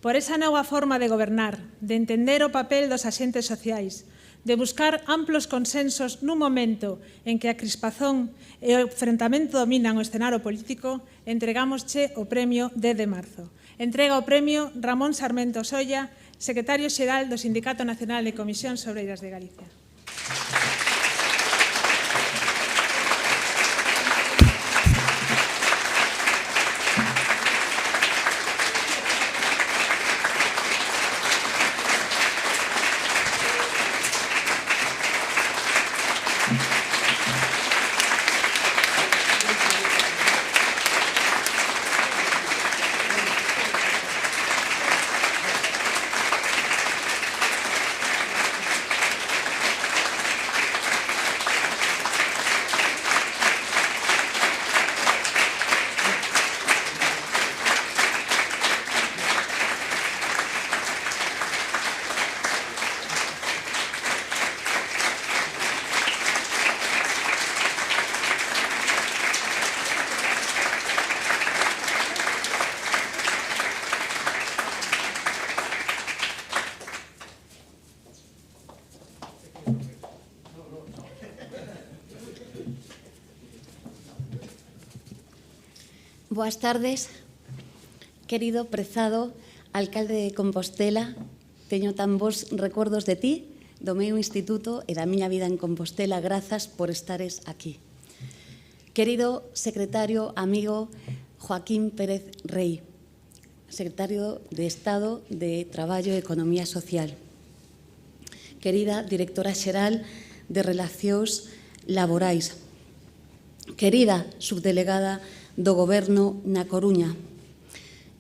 por esa nova forma de gobernar, de entender o papel dos axentes sociais, de buscar amplos consensos nun momento en que a crispazón e o enfrentamento dominan o escenario político, entregámosche o premio 10 de marzo. Entrega o premio Ramón Sarmento Solla, secretario xeral do Sindicato Nacional de Comisións Obreiras de Galicia. Boas tardes, querido prezado alcalde de Compostela. Teño tan bons recordos de ti, do meu instituto e da miña vida en Compostela. Grazas por estares aquí. Querido secretario, amigo Joaquín Pérez Rey, secretario de Estado de Traballo e Economía Social. Querida directora xeral de Relacións Laborais. Querida subdelegada do Goberno na Coruña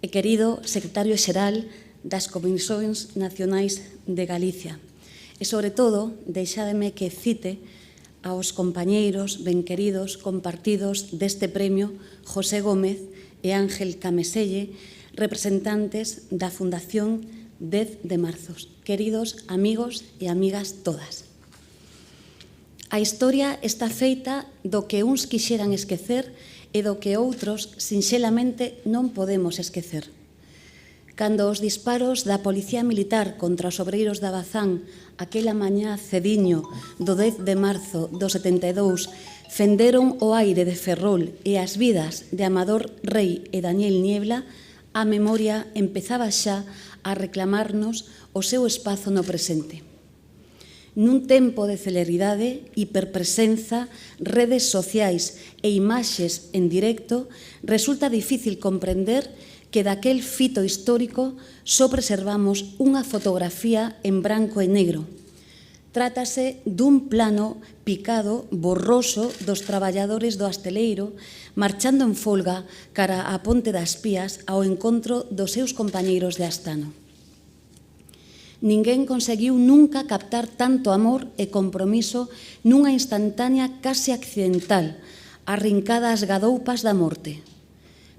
e querido secretario xeral das Comisións Nacionais de Galicia. E, sobre todo, deixádeme que cite aos compañeiros benqueridos compartidos deste premio José Gómez e Ángel Cameselle, representantes da Fundación 10 de Marzo. Queridos amigos e amigas todas. A historia está feita do que uns quixeran esquecer e do que outros, sinxelamente, non podemos esquecer. Cando os disparos da Policía Militar contra os obreiros da Bazán aquela mañá cediño do 10 de marzo do 72 fenderon o aire de Ferrol e as vidas de Amador Rei e Daniel Niebla, a memoria empezaba xa a reclamarnos o seu espazo no presente. Nun tempo de celeridade, hiperpresenza, redes sociais e imaxes en directo, resulta difícil comprender que daquel fito histórico só preservamos unha fotografía en branco e negro. Trátase dun plano picado, borroso, dos traballadores do Asteleiro marchando en folga cara á Ponte das Pías ao encontro dos seus compañeiros de Astano. Ninguén conseguiu nunca captar tanto amor e compromiso nunha instantánea case accidental, arrincada ás gadoupas da morte.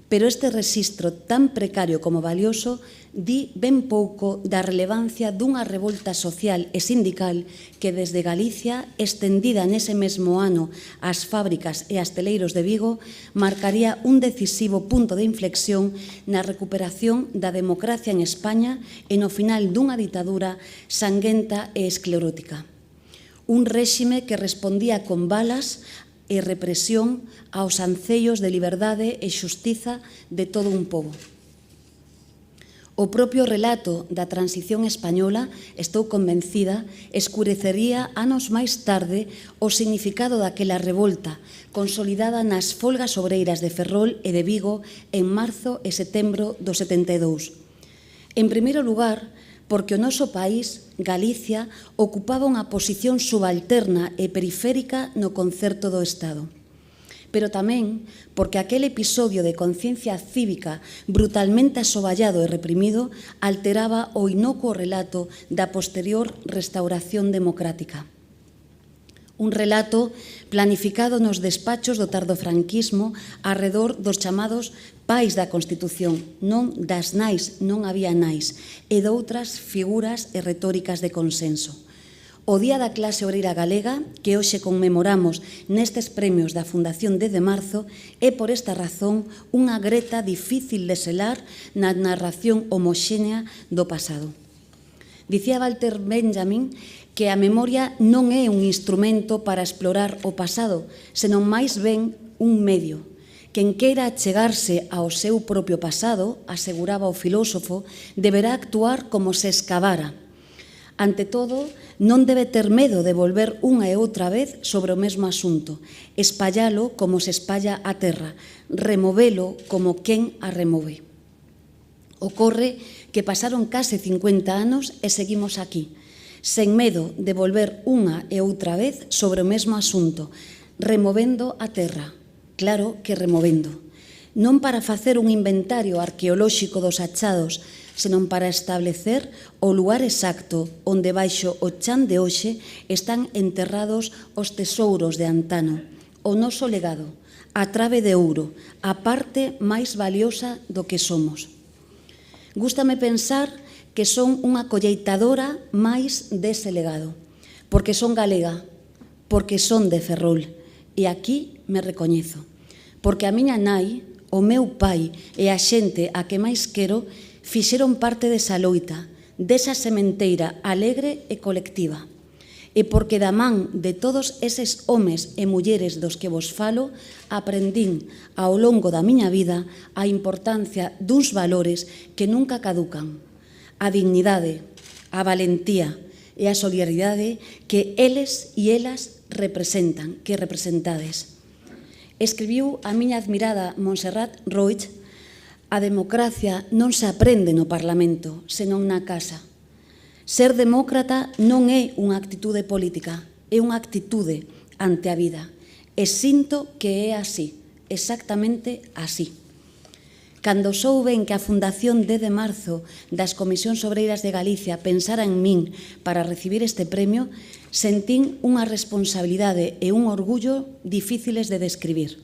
Pero este rexistro tan precario como valioso di ben pouco da relevancia dunha revolta social e sindical que desde Galicia, estendida nese mesmo ano ás fábricas e asteleiros de Vigo, marcaría un decisivo punto de inflexión na recuperación da democracia en España e no final dunha ditadura sanguenta e esclerótica. Un réxime que respondía con balas e represión aos ancellos de liberdade e xustiza de todo un pobo. O propio relato da transición española, estou convencida, escurecería anos máis tarde o significado daquela revolta, consolidada nas folgas obreiras de Ferrol e de Vigo en marzo e setembro do 72. En primeiro lugar, porque o noso país, Galicia, ocupaba unha posición subalterna e periférica no concerto do Estado. Pero tamén porque aquel episodio de conciencia cívica brutalmente asoballado e reprimido alteraba o inocuo relato da posterior restauración democrática. Un relato planificado nos despachos do tardofranquismo arredor dos chamados pais da Constitución, non das nais, non había nais, e doutras figuras e retóricas de consenso. O Día da Clase Obreira Galega, que hoxe conmemoramos nestes premios da Fundación 10 de Marzo, é por esta razón unha greta difícil de selar na narración homoxénea do pasado. Dicía Walter Benjamin que a memoria non é un instrumento para explorar o pasado, senón máis ben un medio. Quen queira achegarse ao seu propio pasado, aseguraba o filósofo, deberá actuar como se escavara. Ante todo, non debe ter medo de volver unha e outra vez sobre o mesmo asunto, espallalo como se espalla a terra, removelo como quen a remove. Ocorre que pasaron case 50 anos e seguimos aquí, sen medo de volver unha e outra vez sobre o mesmo asunto, removendo a terra, claro que removendo. Non para facer un inventario arqueolóxico dos achados, senón para establecer o lugar exacto onde baixo o chan de hoxe están enterrados os tesouros de antano, o noso legado, a trave de ouro, a parte máis valiosa do que somos. Gústame pensar que son unha colleitadora máis dese legado, porque son galega, porque son de Ferrol, e aquí me recoñezo, porque a miña nai, o meu pai e a xente a que máis quero fixeron parte desa loita, desa sementeira alegre e colectiva. E porque da man de todos eses homes e mulleres dos que vos falo, aprendín ao longo da miña vida a importancia duns valores que nunca caducan, a dignidade, a valentía e a solidaridade que eles e elas representan, que representades. Escribiu a miña admirada Montserrat Roig: a democracia non se aprende no Parlamento, senón na casa. Ser demócrata non é unha actitude política, é unha actitude ante a vida. E sinto que é así, exactamente así. Cando souben que a Fundación 10 de Marzo das Comisións Obreiras de Galicia pensara en min para recibir este premio, sentín unha responsabilidade e un orgullo difíciles de describir.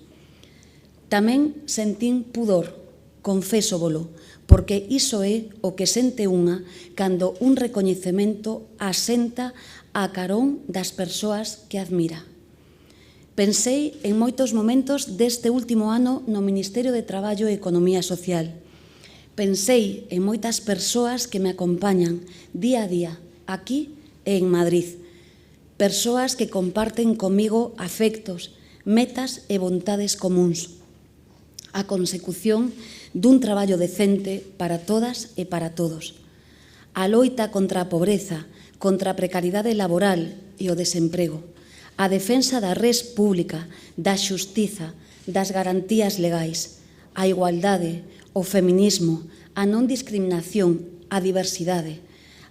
Tamén sentín pudor, confésovolo, porque iso é o que sente unha cando un recoñecemento asenta a carón das persoas que admira. Pensei en moitos momentos deste último ano no Ministerio de Traballo e Economía Social. Pensei en moitas persoas que me acompañan día a día, aquí e en Madrid. Persoas que comparten comigo afectos, metas e vontades comúns. A consecución dun traballo decente para todas e para todos. A loita contra a pobreza, contra a precariedade laboral e o desemprego. A defensa da res pública, da xustiza, das garantías legais. A igualdade, o feminismo, a non discriminación, a diversidade.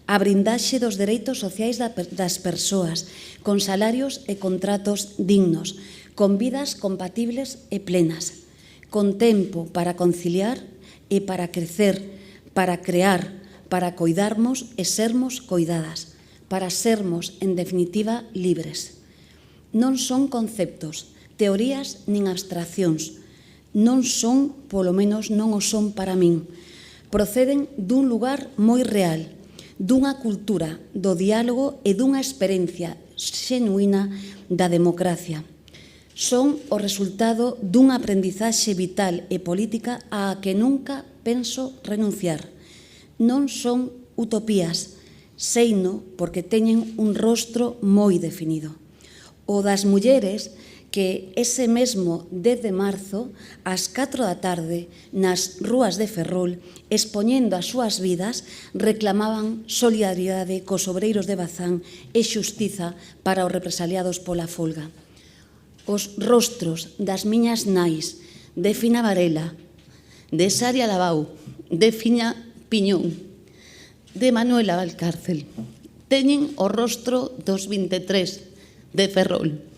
A brindaxe dos dereitos sociais das persoas, con salarios e contratos dignos, con vidas compatibles e plenas, con tempo para conciliar e para crecer, para crear, para coidarmos e sermos coidadas, para sermos, en definitiva, libres. Non son conceptos, teorías nin abstraccións, non son, polo menos non o son para min, proceden dun lugar moi real, dunha cultura do diálogo e dunha experiencia xenuína da democracia. Son o resultado dunha aprendizaxe vital e política á que nunca penso renunciar. Non son utopías, seino porque teñen un rostro moi definido. O das mulleres que ese mesmo 10 de marzo, ás 4 da tarde, nas rúas de Ferrol, expoñendo as súas vidas, reclamaban solidaridade cos obreiros de Bazán e xustiza para os represaliados pola folga. Os rostros das miñas nais, de Fina Varela, de Saria Labau, de Fina Piñón, de Manuela Valcárcel, teñen o rostro dos 23 de Ferrol.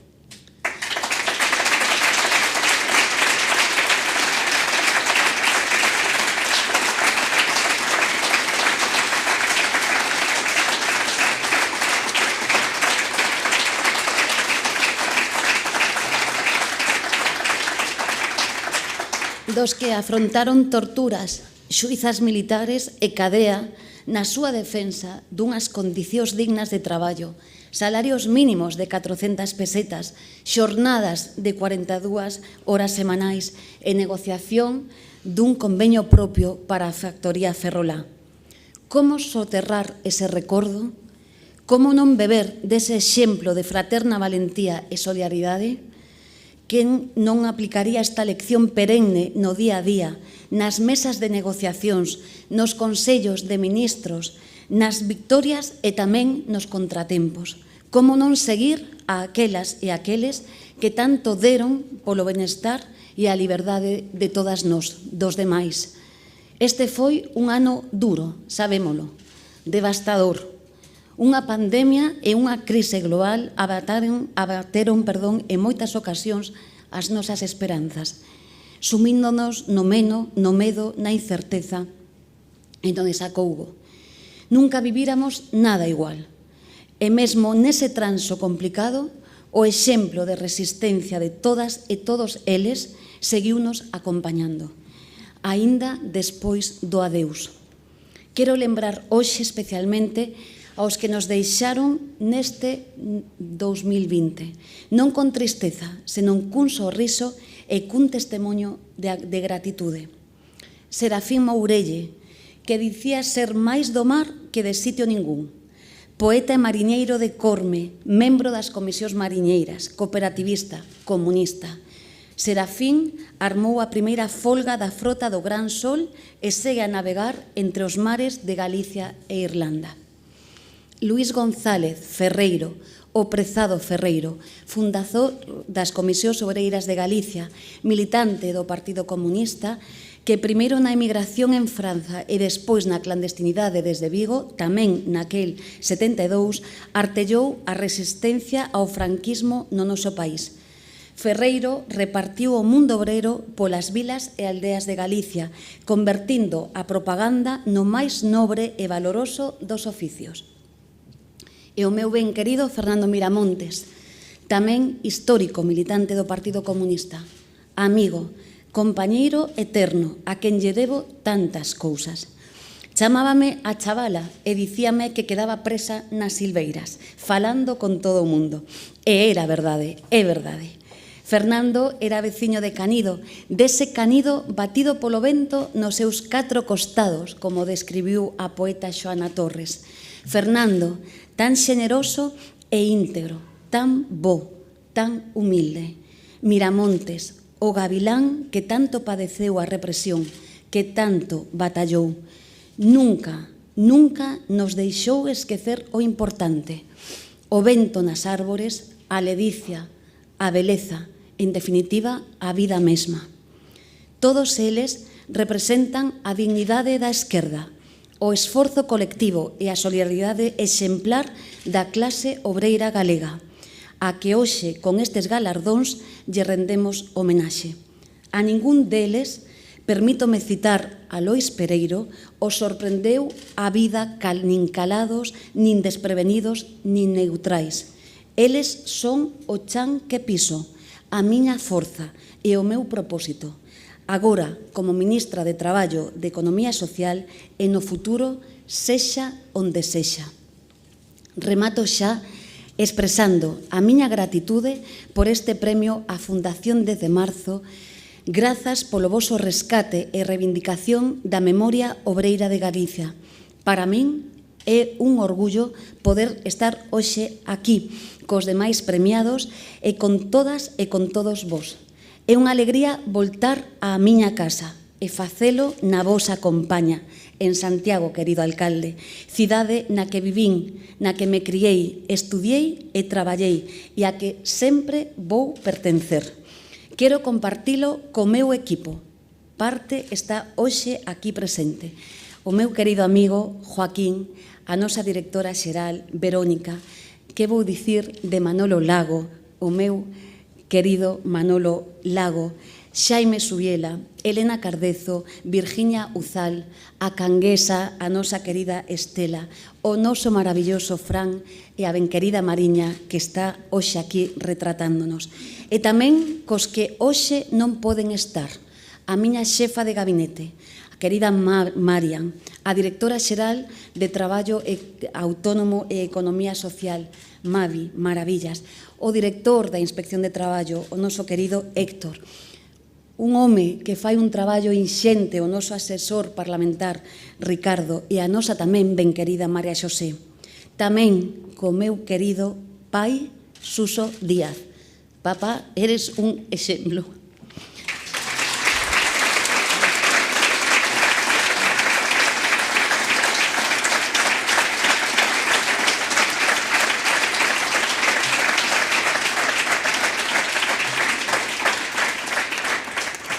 Dos que afrontaron torturas, xuizas militares e cadea na súa defensa dunhas condicións dignas de traballo, salarios mínimos de 400 pesetas, xornadas de 42 horas semanais e negociación dun convenio propio para a factoría ferrolá. Como soterrar ese recordo? Como non beber dese exemplo de fraterna valentía e solidaridade? Quen non aplicaría esta lección perenne no día a día, nas mesas de negociacións, nos consellos de ministros, nas victorias e tamén nos contratempos. Como non seguir a aquelas e aqueles que tanto deron polo benestar e a liberdade de todas nós, dos demais. Este foi un ano duro, sabémolo, devastador. Unha pandemia e unha crise global abateron en moitas ocasións as nosas esperanzas, sumíndonos no medo, na incerteza e no desacougo. Nunca vivíramos nada igual. E mesmo nese transo complicado, o exemplo de resistencia de todas e todos eles seguiunos acompañando, aínda despois do adeus. Quero lembrar hoxe especialmente aos que nos deixaron neste 2020, non con tristeza, senón cun sorriso e cun testemunho de gratitude. Serafín Mourelle, que dicía ser máis do mar que de sitio ningún. Poeta e mariñeiro de Corme, membro das comisións mariñeiras, cooperativista, comunista. Serafín armou a primeira folga da frota do Gran Sol e segue a navegar entre os mares de Galicia e Irlanda. Luís González Ferreiro, o prezado Ferreiro, fundador das Comisións Obreiras de Galicia, militante do Partido Comunista, que primeiro na emigración en Franza e despois na clandestinidade desde Vigo, tamén naquel 72, artellou a resistencia ao franquismo no noso país. Ferreiro repartiu o mundo obreiro polas vilas e aldeas de Galicia, convertindo a propaganda no máis nobre e valoroso dos oficios. E o meu ben querido Fernando Miramontes, tamén histórico militante do Partido Comunista, amigo, compañeiro eterno, a quen lle debo tantas cousas. Chamábame a chavala e dicíame que quedaba presa nas silveiras, falando con todo o mundo. E era verdade, é verdade. Fernando era veciño de Canido, dese Canido batido polo vento nos seus 4 costados, como describiu a poeta Xoana Torres. Fernando, tan xeneroso e íntegro, tan bo, tan humilde. Miramontes, o gavilán que tanto padeceu a represión, que tanto batallou. Nunca, nunca nos deixou esquecer o importante. O vento nas árbores, a ledicia, a beleza, en definitiva, a vida mesma. Todos eles representan a dignidade da esquerda, o esforzo colectivo e a solidaridade exemplar da clase obreira galega, a que hoxe, con estes galardóns, lle rendemos homenaxe. A ningún deles, permítome citar a Lois Pereiro, os sorprendeu a vida nin calados, nin desprevenidos, nin neutrais. Eles son o chan que piso, a miña forza e o meu propósito. Agora, como ministra de Traballo, de Economía Social, e no futuro, sexa onde sexa. Remato xa expresando a miña gratitude por este premio á Fundación 10 de Marzo, grazas polo voso rescate e reivindicación da memoria obreira de Galicia. Para min é un orgullo poder estar hoxe aquí cos demais premiados e con todas e con todos vos. É unha alegría voltar á miña casa e facelo na vosa compaña, en Santiago, querido alcalde, cidade na que vivín, na que me criei, estudiei e traballei e a que sempre vou pertencer. Quero compartilo co meu equipo. Parte está hoxe aquí presente. O meu querido amigo Joaquín, a nosa directora xeral Verónica, que vou dicir de Manolo Lago, o meu querido Manolo Lago, Xaime Subiela, Elena Cardezo, Virginia Uzal, a canguesa, a nosa querida Estela, o noso maravilloso Fran e a ben querida Mariña, que está hoxe aquí retratándonos. E tamén cos que hoxe non poden estar, a miña xefa de gabinete, a querida Marian, a directora xeral de Traballo Autónomo e Economía Social, Mavi, maravillas, o director da Inspección de Traballo, o noso querido Héctor, un home que fai un traballo inxente, o noso asesor parlamentar Ricardo e a nosa tamén ben querida María Xosé. Tamén co meu querido pai Suso Díaz. Papá, eres un exemplo.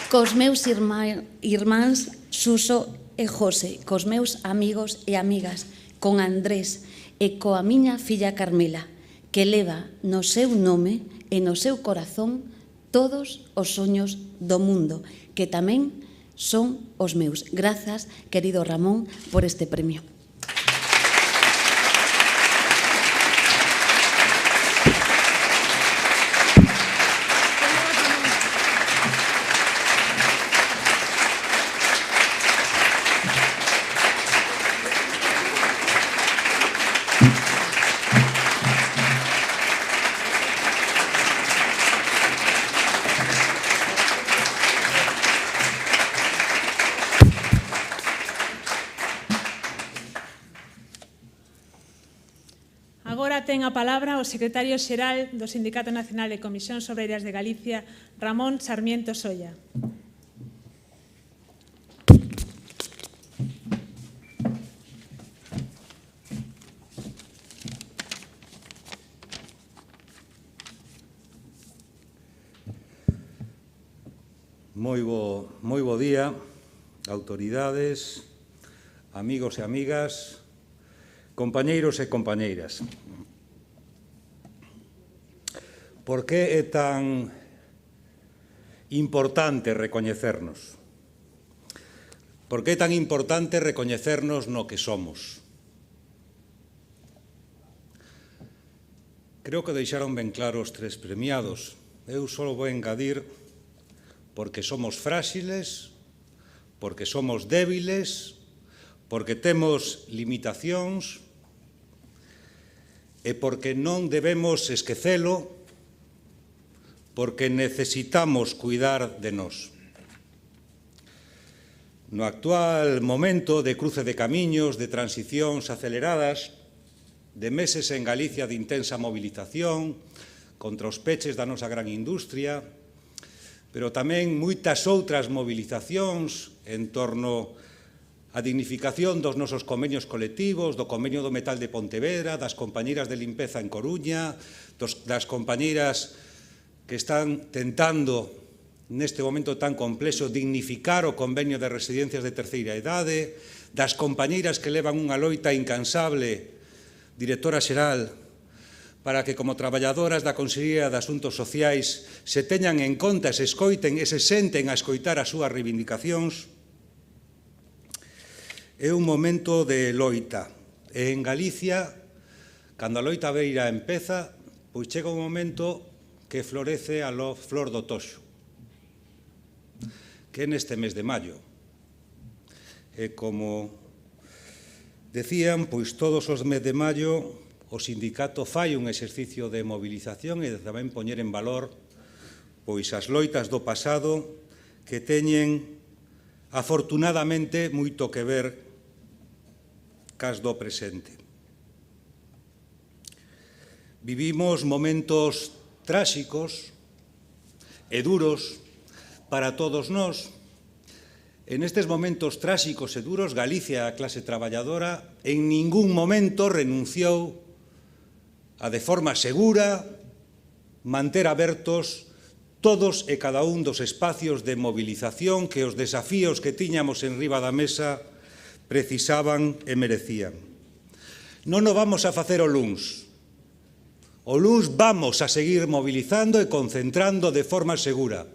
cos meus irmáns Suso e José, cos meus amigos e amigas, con Andrés e coa miña filla Carmela, que leva no seu nome e no seu corazón todos os soños do mundo, que tamén son os meus. Grazas, querido Ramón, por este premio. Agora ten a palabra o secretario xeral do Sindicato Nacional de Comisións Obreiras de Galicia, Ramón Sarmiento Solla. Moi bo día, autoridades, amigos e amigas, compañeiros e compañeiras. Por que é tan importante recoñecernos? Por que é tan importante recoñecernos no que somos? Creo que deixaron ben claro os tres premiados. Eu só vou engadir porque somos fráxiles, porque somos débiles, porque temos limitacións e porque non debemos esquecelo, porque necesitamos cuidar de nós. No actual momento de cruce de camiños, de transicións aceleradas, de meses en Galicia de intensa movilización contra os peches da nosa gran industria, pero tamén moitas outras movilizacións en torno á dignificación dos nosos convenios colectivos, do convenio do metal de Pontevedra, das compañeiras de limpeza en Coruña, das compañeiras que están tentando, neste momento tan complexo, dignificar o convenio de residencias de terceira idade, das compañeiras que levan unha loita incansable, directora xeral, para que como traballadoras da Consellería de Asuntos Sociais se teñan en conta, se escoiten e se senten a escoitar as súas reivindicacións. É un momento de loita. E en Galicia, cando a loita beira empeza, pois chega un momento que florece a flor do toxo, que é neste mes de maio. E como decían, pois todos os mes de maio o sindicato fai un exercicio de movilización e de tamén poñer en valor pois as loitas do pasado que teñen afortunadamente moito que ver cas do presente. Vivimos momentos tráxicos e duros para todos nós. En estes momentos tráxicos e duros, Galicia, a clase traballadora, en ningún momento renunciou a, de forma segura, manter abertos todos e cada un dos espacios de movilización que os desafíos que tiñamos en riba da mesa precisaban e merecían. Non o vamos a facer o luns. O luns vamos a seguir mobilizando e concentrando de forma segura.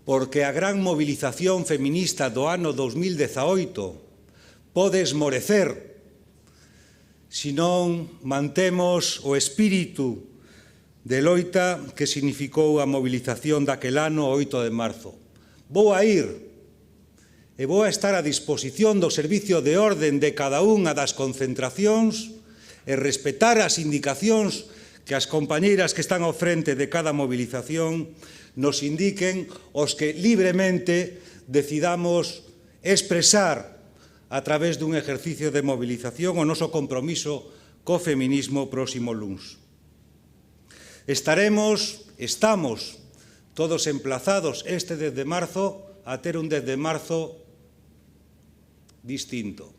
Porque a gran movilización feminista do ano 2018 pode esmorecer se non mantemos o espírito de loita que significou a movilización daquel ano 8 de marzo. Vou a ir e vou a estar a disposición do servicio de orden de cada unha das concentracións e respetar as indicacións que as compañeiras que están ao frente de cada movilización nos indiquen os que libremente decidamos expresar a través dun exercicio de movilización o noso compromiso co feminismo próximo luns. Estamos todos emplazados este 10 de marzo a ter un 10 de marzo distinto.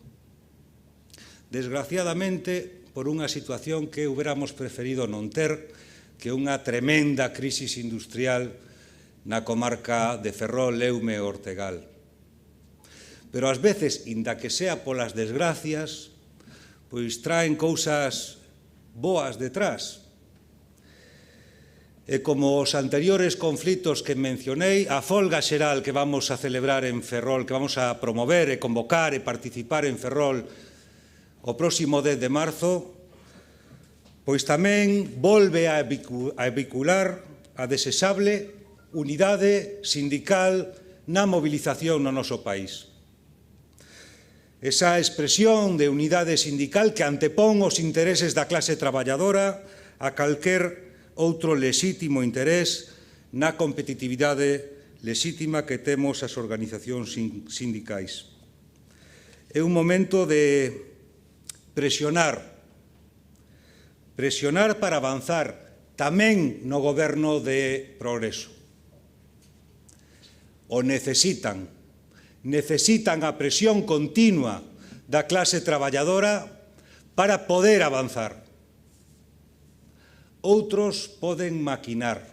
Desgraciadamente, por unha situación que hubiéramos preferido non ter, que unha tremenda crisis industrial na comarca de Ferrol, Eume e Ortegal. Pero ás veces, inda que sea polas desgracias, pois traen cousas boas detrás. E como os anteriores conflitos que mencionei, a folga xeral que vamos a celebrar en Ferrol, que vamos a promover e convocar e participar en Ferrol o próximo 10 de marzo, pois tamén volve a vehicular a desexable unidade sindical na movilización no noso país. Esa expresión de unidade sindical que antepón os intereses da clase traballadora a calquer outro lexítimo interés na competitividade lexítima que temos as organizacións sindicais. É un momento de presionar para avanzar tamén no goberno de progreso. O necesitan a presión continua da clase traballadora para poder avanzar. Outros poden maquinar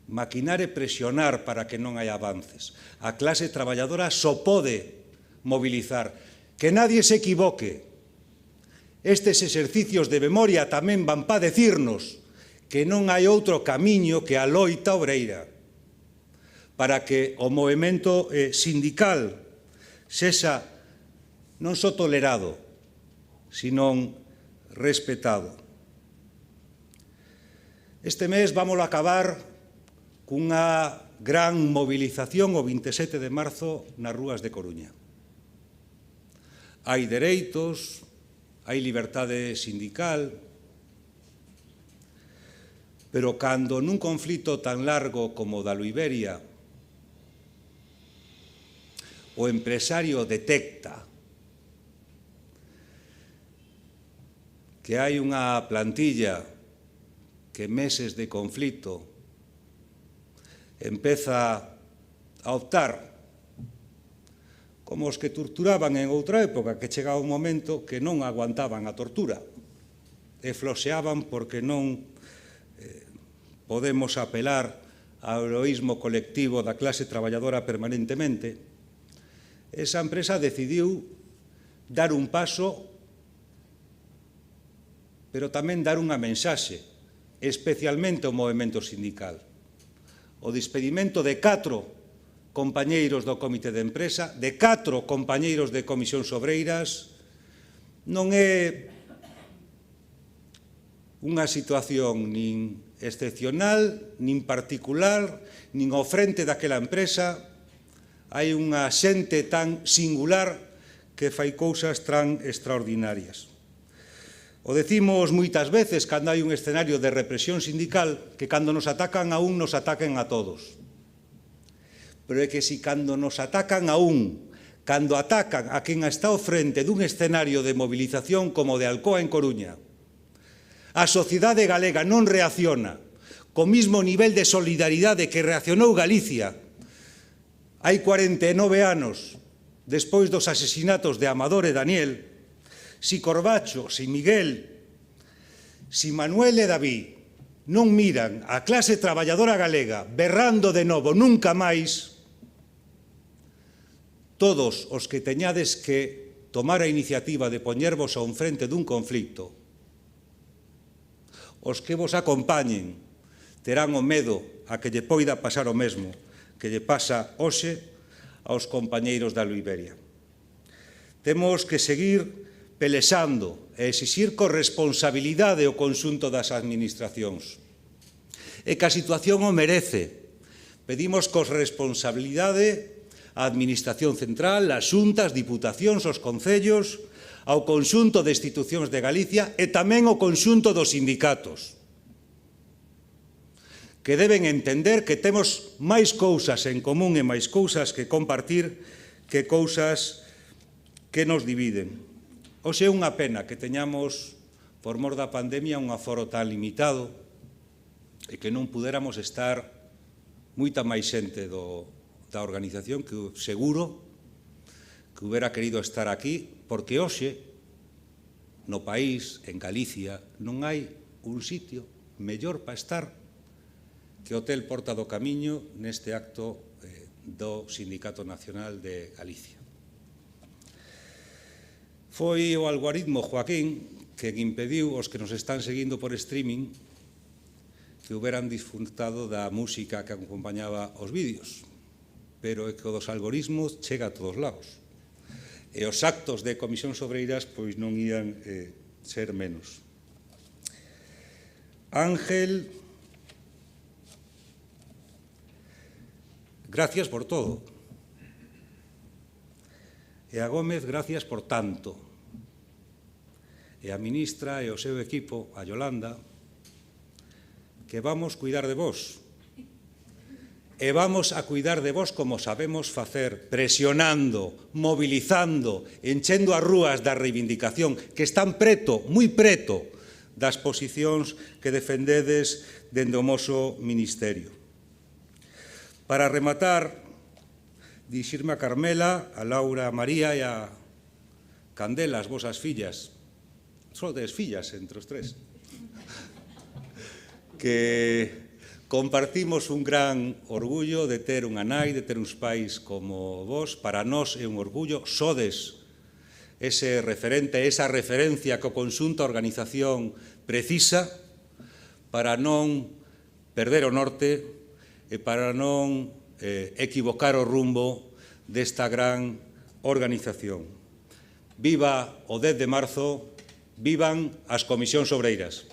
e presionar para que non hai avances. A clase traballadora só pode mobilizar. Que nadie se equivoque. Estes exercicios de memoria tamén van para decirnos que non hai outro camiño que a loita obreira para que o movemento sindical sexa non só tolerado, sino respetado. Este mes vamos a acabar cunha gran movilización o 27 de marzo nas rúas de Coruña. Hai dereitos, hai liberdade sindical, pero cando nun conflito tan largo como o da Iberia o empresario detecta que hai unha plantilla que meses de conflito empeza a optar como os que torturaban en outra época, que chegaba un momento que non aguantaban a tortura e floxeaban porque non podemos apelar ao heroísmo colectivo da clase traballadora permanentemente. Esa empresa decidiu dar un paso, pero tamén dar unha mensaxe, especialmente ao movemento sindical. O despedimento de 4 compañeiros do comité de empresa, de 4 compañeiros de comisións obreiras, non é unha situación nin excepcional, nin particular, nin ao frente daquela empresa. Hai unha xente tan singular que fai cousas tan extraordinarias. O decimos moitas veces cando hai un escenario de represión sindical, que cando nos atacan a un, nos atacan a todos. Pero é que si cando nos atacan a un, cando atacan a quen está ao frente dun escenario de movilización como o de Alcoa en Coruña, a sociedade galega non reacciona co mismo nivel de solidaridade que reaccionou Galicia hai 49 anos despois dos asesinatos de Amador e Daniel, si Corbacho, si Miguel, si Manuel e David non miran a clase traballadora galega berrando de novo nunca máis, todos os que teñades que tomar a iniciativa de poñervos a un frente dun conflito, os que vos acompañen terán o medo a que lle poida pasar o mesmo que lle pasa hoxe aos compañeiros da Iberia. Temos que seguir pelexando e exixir corresponsabilidade ao conxunto das administracións. E que a situación o merece. Pedimos corresponsabilidade á Administración Central, ás xuntas, diputacións, aos concellos, ao conxunto de institucións de Galicia e tamén ao conxunto dos sindicatos, que deben entender que temos máis cousas en común e máis cousas que compartir que cousas que nos dividen. Hoxe é unha pena que teñamos, por mor da pandemia, un aforo tan limitado e que non puderamos estar moita máis xente da organización que seguro que hubiera querido estar aquí, porque hoxe no país, en Galicia, non hai un sitio mellor para estar que Hotel Porta do Camiño neste acto do Sindicato Nacional de Galicia. Foi o algoritmo Joaquín que impediu aos que nos están seguindo por streaming que houberan disfrutado da música que acompañaba os vídeos, pero é que o dos algoritmos chega a todos lados. E os actos de Comisións Obreiras pois non ían ser menos. Ángel, gracias por todo. E a Gómez, gracias por tanto. E a ministra e o seu equipo, a Yolanda, que vamos cuidar de vos. E vamos a cuidar de vos como sabemos facer, presionando, mobilizando, enchendo as rúas da reivindicación que están preto, moi preto, das posicións que defendedes dende o moso ministerio. Para rematar, dixirme a Carmela, a Laura, a María e a Candela, as vosas fillas, só tes fillas entre os tres, que compartimos un gran orgullo de ter unha nai, de ter uns pais como vos. Para nós é un orgullo, sodes ese referente, esa referencia que o conxunto a organización precisa para non perder o norte e para non equivocar o rumbo desta gran organización. Viva o 10 de marzo, vivan as Comisións Obreiras.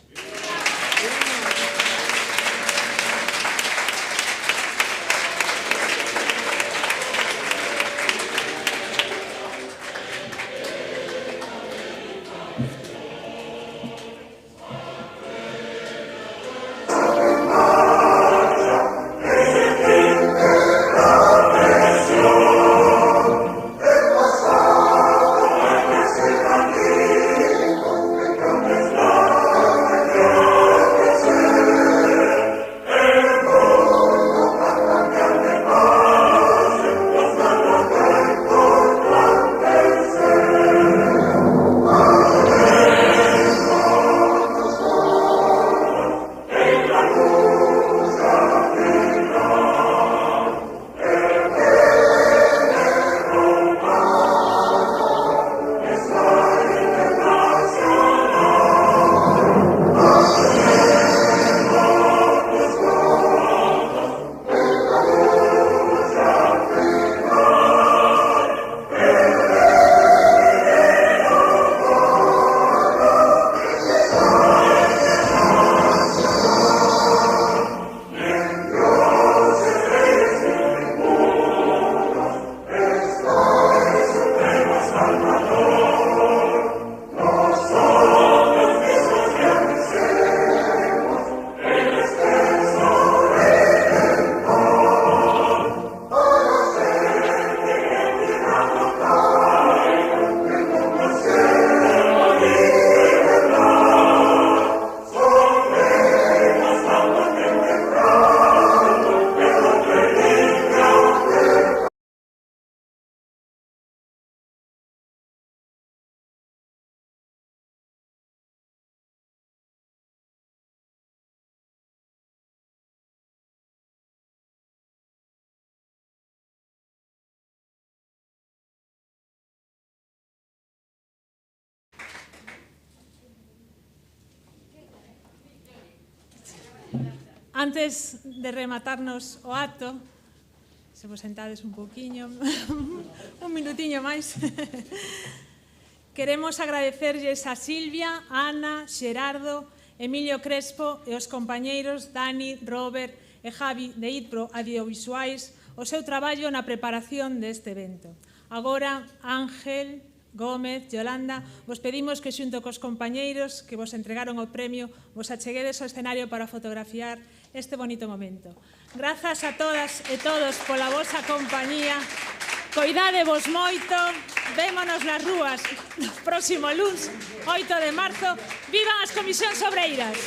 Antes de rematarnos o acto, se vos sentades un poquinho, un minutiño máis, queremos agradecerlles a Silvia, Ana, Xerardo, Emilio Crespo e os compañeiros Dani, Robert e Javi de ITPRO Audiovisuais o seu traballo na preparación deste evento. Agora, Ángel, Gómez, Yolanda, vos pedimos que xunto cos compañeiros que vos entregaron o premio vos acheguedes ao escenario para fotografiar este bonito momento. Grazas a todas e todos pola vosa compañía. Coidadevos moito. Vémonos nas rúas no próximo luns, 8 de marzo. Vivan as Comisións Obreiras!